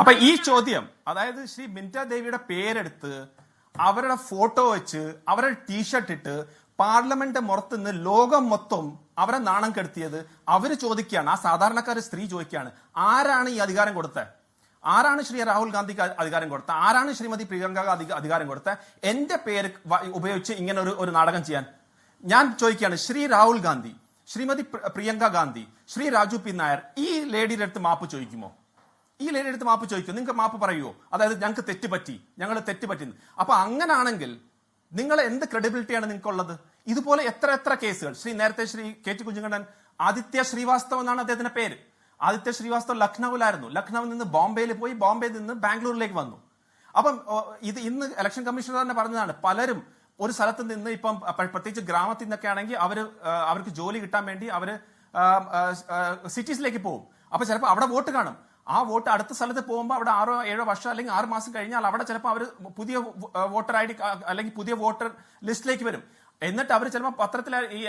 അപ്പൊ ഈ ചോദ്യം, അതായത് ശ്രീ മിൻറ്റ ദേവിയുടെ പേരെടുത്ത് അവരുടെ ഫോട്ടോ വെച്ച് അവരുടെ ടീഷർട്ട് ഇട്ട് പാർലമെന്റ് പുറത്തുനിന്ന് ലോകം മൊത്തം അവരെ നാണം കെടുത്തിയത് അവര് ചോദിക്കുകയാണ്. ആ സാധാരണക്കാർ സ്ത്രീ ചോദിക്കുകയാണ്, ആരാണ് ഈ അധികാരം കൊടുത്തത്? ആരാണ് ശ്രീ രാഹുൽ ഗാന്ധിക്ക് അധികാരം കൊടുത്തത്? ആരാണ് ശ്രീമതി പ്രിയങ്ക ഗാന്ധിക്ക് അധികാരം കൊടുത്തത് എന്റെ പേര് ഉപയോഗിച്ച് ഇങ്ങനെ ഒരു നാടകം ചെയ്യാൻ? ഞാൻ ചോദിക്കുകയാണ്, ശ്രീ രാഹുൽ ഗാന്ധി, ശ്രീമതി പ്രിയങ്ക ഗാന്ധി, ശ്രീ രാജു പി നായർ ഈ ലേഡിയുടെ അടുത്ത് മാപ്പ് ചോദിക്കുമോ? ഈ ലേഡിയുടെ അടുത്ത് മാപ്പ് ചോദിക്കുമോ? നിങ്ങൾക്ക് മാപ്പ് പറയുമോ? അതായത് ഞങ്ങൾക്ക് തെറ്റുപറ്റി, ഞങ്ങൾ തെറ്റുപറ്റി. അപ്പൊ അങ്ങനാണെങ്കിൽ നിങ്ങൾ എന്ത് ക്രെഡിബിലിറ്റിയാണ് നിങ്ങൾക്കുള്ളത്? ഇതുപോലെ എത്ര കേസുകൾ. നേരത്തെ ശ്രീ KT കുഞ്ഞുകണ്ണൻ, ആദിത്യ ശ്രീവാസ്തവ് എന്നാണ് അദ്ദേഹത്തിന്റെ പേര്. ആദിത്യ ശ്രീവാസ്തവ് ലക്നൌവിലായിരുന്നു. ലക്നൌവിൽ നിന്ന് ബോംബെയിൽ പോയി, ബോംബെയിൽ നിന്ന് ബാംഗ്ലൂരിലേക്ക് വന്നു. അപ്പം ഇത് ഇന്ന് ഇലക്ഷൻ കമ്മീഷണർ തന്നെ പറഞ്ഞതാണ്, പലരും ഒരു സ്ഥലത്ത് നിന്ന് ഇപ്പം പ്രത്യേകിച്ച് ഗ്രാമത്തിൽ നിന്നൊക്കെ ആണെങ്കിൽ അവർക്ക് ജോലി കിട്ടാൻ വേണ്ടി അവര് സിറ്റീസിലേക്ക് പോകും. അപ്പൊ ചിലപ്പോൾ അവിടെ വോട്ട് കാണും. ആ വോട്ട് അടുത്ത സ്ഥലത്ത് പോകുമ്പോൾ അവിടെ 6-7 വർഷം അല്ലെങ്കിൽ 6 മാസം കഴിഞ്ഞാൽ അവിടെ ചിലപ്പോൾ അവർ പുതിയ വോട്ടർ ID അല്ലെങ്കിൽ പുതിയ വോട്ടർ ലിസ്റ്റിലേക്ക് വരും. എന്നിട്ട് അവർ ചിലപ്പോൾ പത്രത്തിൽ ഈ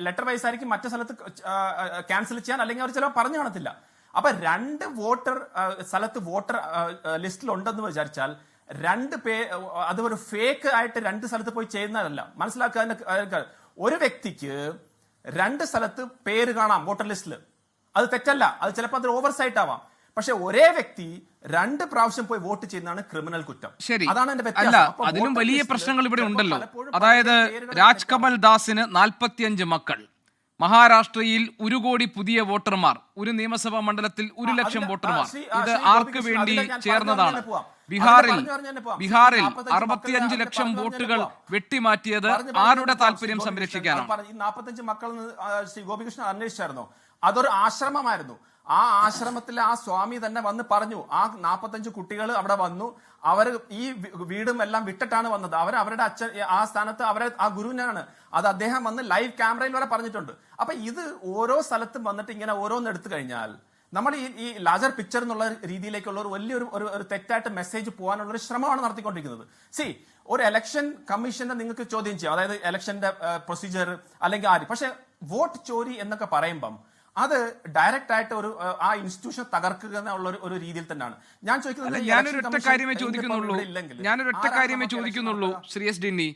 ലെറ്റർ വൈസ് ആയിരിക്കും മറ്റു സ്ഥലത്ത് ക്യാൻസൽ ചെയ്യാൻ, അല്ലെങ്കിൽ അവർ ചിലപ്പോൾ പറഞ്ഞു കാണത്തില്ല. അപ്പൊ 2 വോട്ടർ സ്ഥലത്ത് വോട്ടർ ലിസ്റ്റിൽ ഉണ്ടെന്ന് വിചാരിച്ചാൽ 2 അത് ഒരു ഫേക്ക് ആയിട്ട് 2 സ്ഥലത്ത് പോയി ചെയ്യുന്നതല്ല. മനസ്സിലാക്കുക, ഒരു വ്യക്തിക്ക് 2 സ്ഥലത്ത് പേര് കാണാം വോട്ടർ ലിസ്റ്റിൽ, അത് തെറ്റല്ല. അത് ചിലപ്പോൾ അത് ഓവർസൈറ്റ് ആവാം. പക്ഷെ ഒരേ വ്യക്തി 2 പ്രാവശ്യം പോയി വോട്ട് ചെയ്യുന്നതാണ് ക്രിമിനൽ കുറ്റം. ശരി, അതാണ് എന്റെ അല്ല, അതിനും വലിയ പ്രശ്നങ്ങൾ ഇവിടെ ഉണ്ടല്ലോ. അതായത് രാജ് കമൽ ദാസിന് 45 മക്കൾ, മഹാരാഷ്ട്രയിൽ 1 കോടി പുതിയ വോട്ടർമാർ, ഒരു നിയമസഭാ മണ്ഡലത്തിൽ 1 ലക്ഷം വോട്ടർമാർ. ഇത് ആർക്ക് വേണ്ടി ചേർന്നതാണ്? ബീഹാറിൽ 65 ലക്ഷം വോട്ടുകൾ വെട്ടിമാറ്റിയത് ആരുടെ താല്പര്യം സംരക്ഷിക്കാനാണ്? ഈ 45 മക്കൾ ശ്രീ ഗോപികൃഷ്ണൻ അന്വേഷിച്ചായിരുന്നോ? അതൊരു ആശ്രമമായിരുന്നു. ആ ആശ്രമത്തിലെ ആ സ്വാമി തന്നെ വന്ന് പറഞ്ഞു, ആ 45 കുട്ടികൾ അവിടെ വന്നു, അവർ ഈ വീടും എല്ലാം വിട്ടിട്ടാണ് വന്നത്, അവരുടെ അച്ഛൻ ആ സ്ഥാനത്ത് ആ ഗുരുവിനാണ്, അത് അദ്ദേഹം വന്ന് ലൈവ് ക്യാമറയിൽ വരെ പറഞ്ഞിട്ടുണ്ട്. അപ്പൊ ഇത് ഓരോ സ്ഥലത്തും വന്നിട്ട് ഇങ്ങനെ ഓരോന്ന് എടുത്തു കഴിഞ്ഞാൽ നമ്മൾ ഈ ലാർജർ പിക്ചർ എന്നുള്ള രീതിയിലേക്കുള്ള ഒരു വലിയൊരു ഒരു തെറ്റായിട്ട് മെസ്സേജ് പോകാനുള്ള ഒരു ശ്രമമാണ് നടത്തിക്കൊണ്ടിരിക്കുന്നത്. ഒരു ഇലക്ഷൻ കമ്മീഷനെ നിങ്ങൾക്ക് ചോദ്യം ചെയ്യാം, അതായത് ഇലക്ഷന്റെ പ്രൊസീജിയർ അല്ലെങ്കിൽ ആര്, പക്ഷെ വോട്ട് ചോരി എന്നൊക്കെ പറയുമ്പം അത് ഡയറക്റ്റ് ആയിട്ട് ഒരു ആ ഇൻസ്റ്റിറ്റ്യൂഷൻ തകർക്കുക എന്നുള്ള ഒരു രീതിയിൽ തന്നെയാണ് ഞാൻ ചോദിക്കുന്നത്. ഞാനൊരൊറ്റ കാര്യമേ ചോദിക്കുന്നുള്ളൂ ശ്രീ എസ് ഡിന്നി.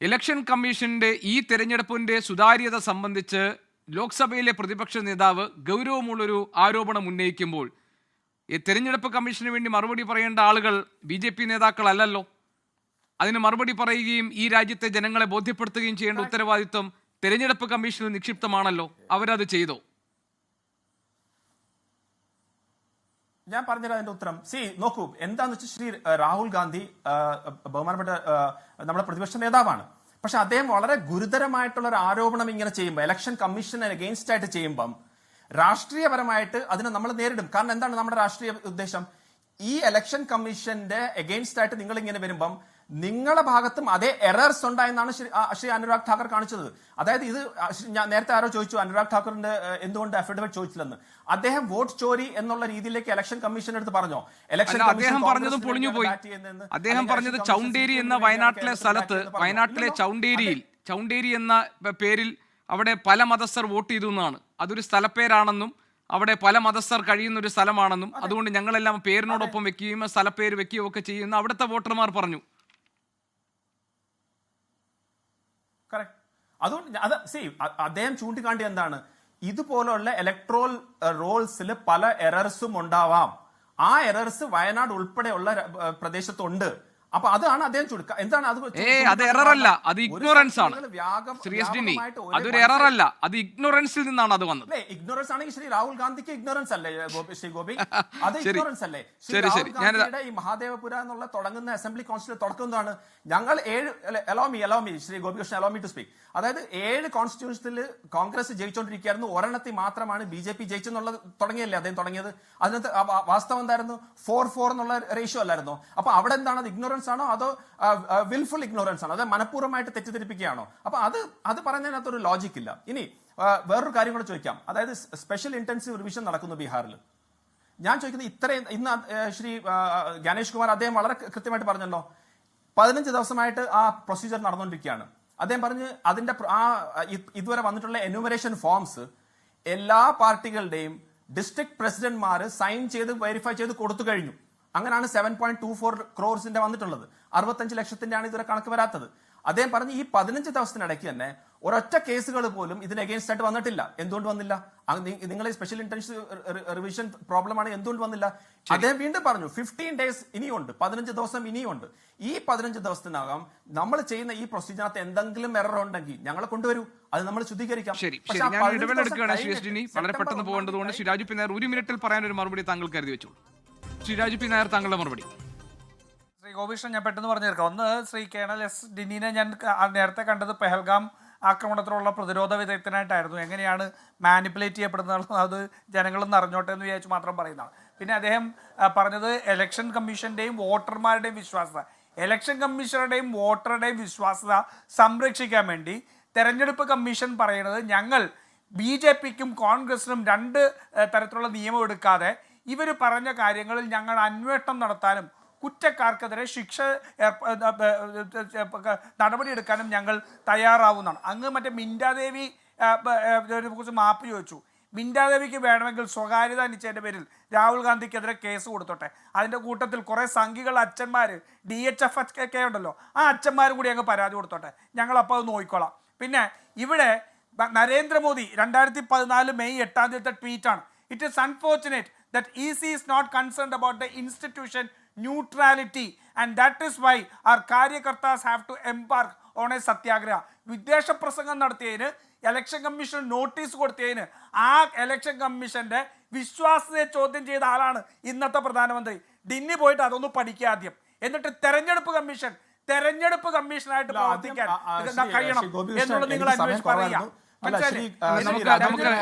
ഇലക്ഷൻ കമ്മീഷന്റെ ഈ തെരഞ്ഞെടുപ്പിന്റെ സുതാര്യത സംബന്ധിച്ച് ലോക്സഭയിലെ പ്രതിപക്ഷ നേതാവ് ഗൗരവമുള്ളൊരു ആരോപണം ഉന്നയിക്കുമ്പോൾ ഈ തെരഞ്ഞെടുപ്പ് കമ്മീഷന് വേണ്ടി മറുപടി പറയേണ്ട ആളുകൾ BJP നേതാക്കളല്ലല്ലോ. അതിന് മറുപടി പറയുകയും ഈ രാജ്യത്തെ ജനങ്ങളെ ബോധ്യപ്പെടുത്തുകയും ചെയ്യേണ്ട ഉത്തരവാദിത്വം തെരഞ്ഞെടുപ്പ് കമ്മീഷന് നിക്ഷിപ്തമാണല്ലോ. അവരത് ചെയ്തോ? ഞാൻ പറഞ്ഞുതരാം അതിന്റെ ഉത്തരം. നോക്കൂ, എന്താന്ന് വെച്ചാൽ ശ്രീ രാഹുൽ ഗാന്ധി ബഹുമാനപ്പെട്ട നമ്മുടെ പ്രതിപക്ഷ നേതാവാണ്. പക്ഷെ അദ്ദേഹം വളരെ ഗുരുതരമായിട്ടുള്ള ഒരു ആരോപണം ഇങ്ങനെ ചെയ്യുമ്പോൾ, ഇലക്ഷൻ കമ്മീഷന് അഗെയിൻസ്റ്റ് ആയിട്ട് ചെയ്യുമ്പം രാഷ്ട്രീയപരമായിട്ട് അതിനെ നമ്മൾ നേരിടും. കാരണം എന്താണ് നമ്മുടെ രാഷ്ട്രീയ ഉദ്ദേശം? ഈ ഇലക്ഷൻ കമ്മീഷന്റെ അഗെയിൻസ്റ്റ് ആയിട്ട് നിങ്ങൾ ഇങ്ങനെ വരുമ്പം നിങ്ങളുടെ ഭാഗത്തും അതേ എറേഴ്സ് ഉണ്ടായെന്നാണ് ശ്രീ അനുരാഗ് ഠാക്കർ കാണിച്ചത്. അതായത് ഇത് ഞാൻ നേരത്തെ ആരോ ചോദിച്ചു അനുരാഗ് ഠാക്കറിന്റെ എന്തുകൊണ്ട് അഫിഡവിറ്റ് ചോദിച്ചില്ലെന്ന്. അദ്ദേഹം വോട്ട് ചോരി എന്നുള്ള രീതിയിലേക്ക് ഇലക്ഷൻ കമ്മീഷൻ എടുത്ത് പറഞ്ഞോ? അദ്ദേഹം പറഞ്ഞത് പൊളിഞ്ഞുപോയി. അദ്ദേഹം പറഞ്ഞത് ചൗണ്ടേരി എന്ന വയനാട്ടിലെ സ്ഥലത്ത്, വയനാട്ടിലെ ചൗണ്ടേരി എന്ന പേരിൽ അവിടെ പല മതസ്ഥർ വോട്ട് ചെയ്തു എന്നാണ്. അതൊരു സ്ഥലപ്പേരാണെന്നും അവിടെ പല മതസ്ഥർ കഴിയുന്ന ഒരു സ്ഥലമാണെന്നും അതുകൊണ്ട് ഞങ്ങളെല്ലാം പേരിനോടൊപ്പം വെക്കുകയും സ്ഥലപ്പേര് വെക്കുകയും ഒക്കെ ചെയ്യുന്ന അവിടുത്തെ വോട്ടർമാർ പറഞ്ഞു. അതുകൊണ്ട് അദ്ദേഹം ചൂണ്ടിക്കാണ്ടി എന്താണ്, ഇതുപോലുള്ള ഇലക്ട്രോൾ റോൾസിൽ പല എറർസും ഉണ്ടാവാം. ആ എറർസ് വയനാട് ഉൾപ്പെടെയുള്ള പ്രദേശത്തുണ്ട്. അപ്പൊ അതാണ് അദ്ദേഹം എന്താണ് അത് എററല്ല, അത് ഇഗ്നോറൻസ് ആണ്. അതൊരു എററല്ല, അത് ഇഗ്നോറൻസിൽ നിന്നാണ് അത് വന്നത്. ഇഗ്നോറൻസ് ആണെങ്കിൽ ശ്രീ രാഹുൽ ഗാന്ധിക്ക് ഇഗ്നോറൻസ് അല്ലേ ശ്രീ ഗോപി? അത് ഇഗ്നോറൻസ് അല്ലേ? ശ്രീ രാഹുൽ ഗാന്ധിയുടെ ഈ മഹാദേവപുര എന്നുള്ള തുടങ്ങുന്ന അസംബ്ലി കോൺസ്റ്റിറ്റ്യൂഷൻ തുടക്കുന്നതാണ്. ഞങ്ങൾ 7 അലോമി ശ്രീ ഗോപികൃഷ്ണൻ അലോമി ടു സ്പീക്ക്. അതായത് 7 കോൺസ്റ്റിറ്റ്യൂഷനിൽ കോൺഗ്രസ് ജയിച്ചുകൊണ്ടിരിക്കുകയായിരുന്നു, ഒരെണ്ണത്തിൽ മാത്രമാണ് BJP ജയിച്ചെന്നുള്ളത് തുടങ്ങിയല്ലേ അദ്ദേഹം തുടങ്ങിയത്. അതിനകത്ത് വാസ്തവം എന്തായിരുന്നു? 4-4 എന്നുള്ള റേഷ്യോ അല്ലായിരുന്നോ? അപ്പൊ അവിടെ എന്താണ്, അത് ഇഗ്നോറൻസ് ആണോ അതോ വിൽഫുൾ ഇഗ്നോറൻസ് ആണോ, അതോ മനഃപൂർവ്വമായിട്ട് തെറ്റിദ്ധരിപ്പിക്കുകയാണോ? അപ്പൊ അത് പറഞ്ഞതിനകത്തൊരു ലോജിക് ഇല്ല. ഇനി വേറൊരു കാര്യം കൂടെ ചോദിക്കാം. അതായത് സ്പെഷ്യൽ ഇന്റൻസീവ് റിവിഷൻ നടക്കുന്നു ബീഹാറിൽ. ഞാൻ ചോദിക്കുന്നത്, ഇന്ന് ശ്രീ ഗണേഷ് കുമാർ അദ്ദേഹം വളരെ കൃത്യമായിട്ട് പറഞ്ഞല്ലോ, 15 ദിവസമായിട്ട് ആ പ്രൊസീജിയർ നടന്നുകൊണ്ടിരിക്കുകയാണ്. അദ്ദേഹം പറഞ്ഞ് അതിന്റെ ഇതുവരെ വന്നിട്ടുള്ള എന്യൂമറേഷൻ ഫോംസ് എല്ലാ പാർട്ടികളുടെയും ഡിസ്ട്രിക്ട് പ്രസിഡന്റ്മാർ സൈൻ ചെയ്ത് വെരിഫൈ ചെയ്ത് കൊടുത്തു കഴിഞ്ഞു. അങ്ങനെയാണ് 7.24 crores വന്നിട്ടുള്ളത്. 65 ലക്ഷത്തിന്റെയാണ് ഇതുവരെ കണക്ക് വരാത്തത്. അദ്ദേഹം പറഞ്ഞ് ഈ 15 ദിവസത്തിനിടയ്ക്ക് തന്നെ ഒരൊറ്റ കേസുകൾ പോലും ഇതിന് അഗെയിൻസ്റ്റ് ആയിട്ട് വന്നിട്ടില്ല. എന്തുകൊണ്ട് വന്നില്ല? നിങ്ങൾ ഈ സ്പെഷ്യൽ ഇന്റൻസീവ് റിവിഷൻ പ്രോബ്ലം ആണ്, എന്തുകൊണ്ട് വന്നില്ല? അദ്ദേഹം വീണ്ടും പറഞ്ഞു 15 days ഇനിയുണ്ട്, 15 ദിവസം ഇനിയുണ്ട്. ഈ 15 ദിവസത്തിനകം നമ്മൾ ചെയ്യുന്ന ഈ പ്രൊസീജിയറിനകത്ത് എന്തെങ്കിലും എറർ ഉണ്ടെങ്കിൽ ഞങ്ങളെ കൊണ്ടുവരൂ, അത് നമ്മൾ ശുദ്ധീകരിക്കാം. ശരി, ഞാൻ ഇടവേളെടുക്കുകയാണ് ശ്രീ എസ് ഡിനി. വളരെ പെട്ടെന്ന് പോകേണ്ടതുകൊണ്ട് ശ്രീ രാജു പി നായർ 1 മിനിറ്റിൽ പറയാൻ ഒരു മറുപടി താങ്കൾ കരുതി വെച്ചു. ശ്രീ രാജു പി നായർ, താങ്കളുടെ മറുപടി. ശ്രീ ഗോപികൃഷ്ണൻ, ഞാൻ പെട്ടെന്ന് പറഞ്ഞു തീർക്കാം. ഒന്ന്, ശ്രീ കേണൽ എസ് ഡിന്നിനെ ഞാൻ നേരത്തെ കണ്ടത് പെഹൽഗാം ആക്രമണത്തിലുള്ള പ്രതിരോധ വിദഗ്ധനായിട്ടായിരുന്നു. എങ്ങനെയാണ് മാനിപ്പുലേറ്റ് ചെയ്യപ്പെടുന്നത് അത് ജനങ്ങളൊന്ന് അറിഞ്ഞോട്ടെ എന്ന് വിചാരിച്ച് മാത്രം പറയുന്നതാണ്. പിന്നെ അദ്ദേഹം പറഞ്ഞത് ഇലക്ഷൻ കമ്മീഷന്റെയും വോട്ടർമാരുടെയും വിശ്വാസ്യത, ഇലക്ഷൻ കമ്മീഷണറുടെയും വോട്ടറുടെയും വിശ്വാസ്യത സംരക്ഷിക്കാൻ വേണ്ടി തെരഞ്ഞെടുപ്പ് കമ്മീഷൻ പറയുന്നത് ഞങ്ങൾ BJPക്കും കോൺഗ്രസിനും 2 തരത്തിലുള്ള നിയമം എടുക്കാതെ ഇവർ പറഞ്ഞ കാര്യങ്ങളിൽ ഞങ്ങൾ അന്വേഷണം നടത്താനും കുറ്റക്കാർക്കെതിരെ ശിക്ഷ നടപടിയെടുക്കാനും ഞങ്ങൾ തയ്യാറാവുന്നതാണ്. അങ്ങ് മറ്റേ മിൻഡാദേവി കുറിച്ച് മാപ്പ് ചോദിച്ചു. മിൻഡാദേവിക്ക് വേണമെങ്കിൽ സ്വകാര്യത നിശ്ചയത്തിൻ്റെ പേരിൽ രാഹുൽ ഗാന്ധിക്കെതിരെ കേസ് കൊടുത്തോട്ടെ. അതിൻ്റെ കൂട്ടത്തിൽ കുറേ സംഘികൾ അച്ഛന്മാർ DHF ഒക്കെ ഉണ്ടല്ലോ, ആ അച്ഛന്മാരും കൂടി അങ്ങ് പരാതി കൊടുത്തോട്ടെ, ഞങ്ങളപ്പോൾ അത് നോക്കിക്കോളാം. പിന്നെ ഇവിടെ Narendra Modi 2014 May 8 ട്വീറ്റാണ്, it is unfortunate that EC is not concerned about the institution neutrality and that is why our karyakartas have to embark on a satyagraha. വിദ്വേഷ പ്രസംഗം നടത്തിയതിന് ഇലക്ഷൻ കമ്മീഷൻ നോട്ടീസ് കൊടുത്തതിന് ആ ഇലക്ഷൻ കമ്മീഷന്റെ വിശ്വാസ്യതയെ ചോദ്യം ചെയ്ത ആളാണ് ഇന്നത്തെ പ്രധാനമന്ത്രി. ഡിന്നി പോയിട്ട് അതൊന്ന് പഠിക്കുക ആദ്യം, എന്നിട്ട് തെരഞ്ഞെടുപ്പ് കമ്മീഷനായിട്ട് പ്രവർത്തിക്കാൻ കഴിയണം എന്നുള്ളത് നിങ്ങൾ അന്വേഷിച്ച് പറയുക.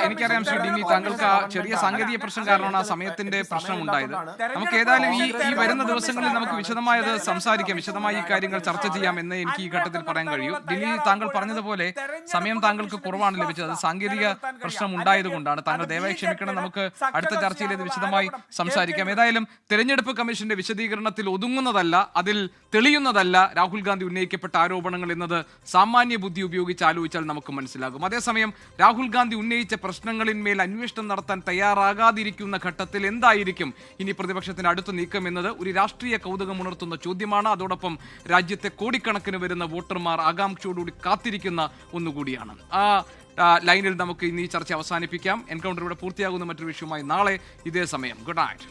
എനിക്കറിയാം ശ്രീ ഡിന്നി, താങ്കൾക്ക് ആ ചെറിയ സാങ്കേതിക പ്രശ്നം കാരണമാണ് ആ സമയത്തിന്റെ പ്രശ്നം ഉണ്ടായത്. നമുക്ക് ഏതായാലും ഈ വരുന്ന ദിവസങ്ങളിൽ നമുക്ക് വിശദമായത് സംസാരിക്കാം, വിശദമായി ഈ കാര്യങ്ങൾ ചർച്ച ചെയ്യാം എന്ന് എനിക്ക് ഈ ഘട്ടത്തിൽ പറയാൻ കഴിയും. ഡിന്നി, താങ്കൾ പറഞ്ഞതുപോലെ സമയം താങ്കൾക്ക് കുറവാണ് ലഭിച്ചത്. അത് സാങ്കേതിക പ്രശ്നം ഉണ്ടായതുകൊണ്ടാണ്. താങ്കൾ ദയവായി ക്ഷമിക്കണം. നമുക്ക് അടുത്ത ചർച്ചയിൽ ഇത് വിശദമായി സംസാരിക്കാം. ഏതായാലും തെരഞ്ഞെടുപ്പ് കമ്മീഷന്റെ വിശദീകരണത്തിൽ ഒതുങ്ങുന്നതല്ല, അതിൽ തെളിയുന്നതല്ല രാഹുൽ ഗാന്ധി ഉന്നയിക്കപ്പെട്ട ആരോപണങ്ങൾ എന്നത് സാമാന്യ ബുദ്ധി ഉപയോഗിച്ച് ആലോചിച്ചാൽ നമുക്ക് മനസ്സിലാകും. അതേസമയം രാഹുൽ ഗാന്ധി ഉന്നയിച്ച പ്രശ്നങ്ങളിന്മേൽ അന്വേഷണം നടത്താൻ തയ്യാറാകാതിരിക്കുന്ന ഘട്ടത്തിൽ എന്തായിരിക്കും ഇനി പ്രതിപക്ഷത്തിന്റെ അടുത്ത നീക്കം എന്നത് ഒരു രാഷ്ട്രീയ കൗതുകമുണർത്തുന്ന ചോദ്യമാണ്. അതോടൊപ്പം രാജ്യത്തെ കോടിക്കണക്കിന് വരുന്ന വോട്ടർമാർ ആകാംക്ഷയോടുകൂടി കാത്തിരിക്കുന്ന ഒന്നുകൂടിയാണ്. ആ ലൈനിൽ നമുക്ക് ഇന്ന് ഈ ചർച്ച അവസാനിപ്പിക്കാം. എൻകൗണ്ടർ ഇവിടെ പൂർത്തിയാകുന്ന മറ്റൊരു വിഷയവുമായി നാളെ ഇതേ സമയം. Good night.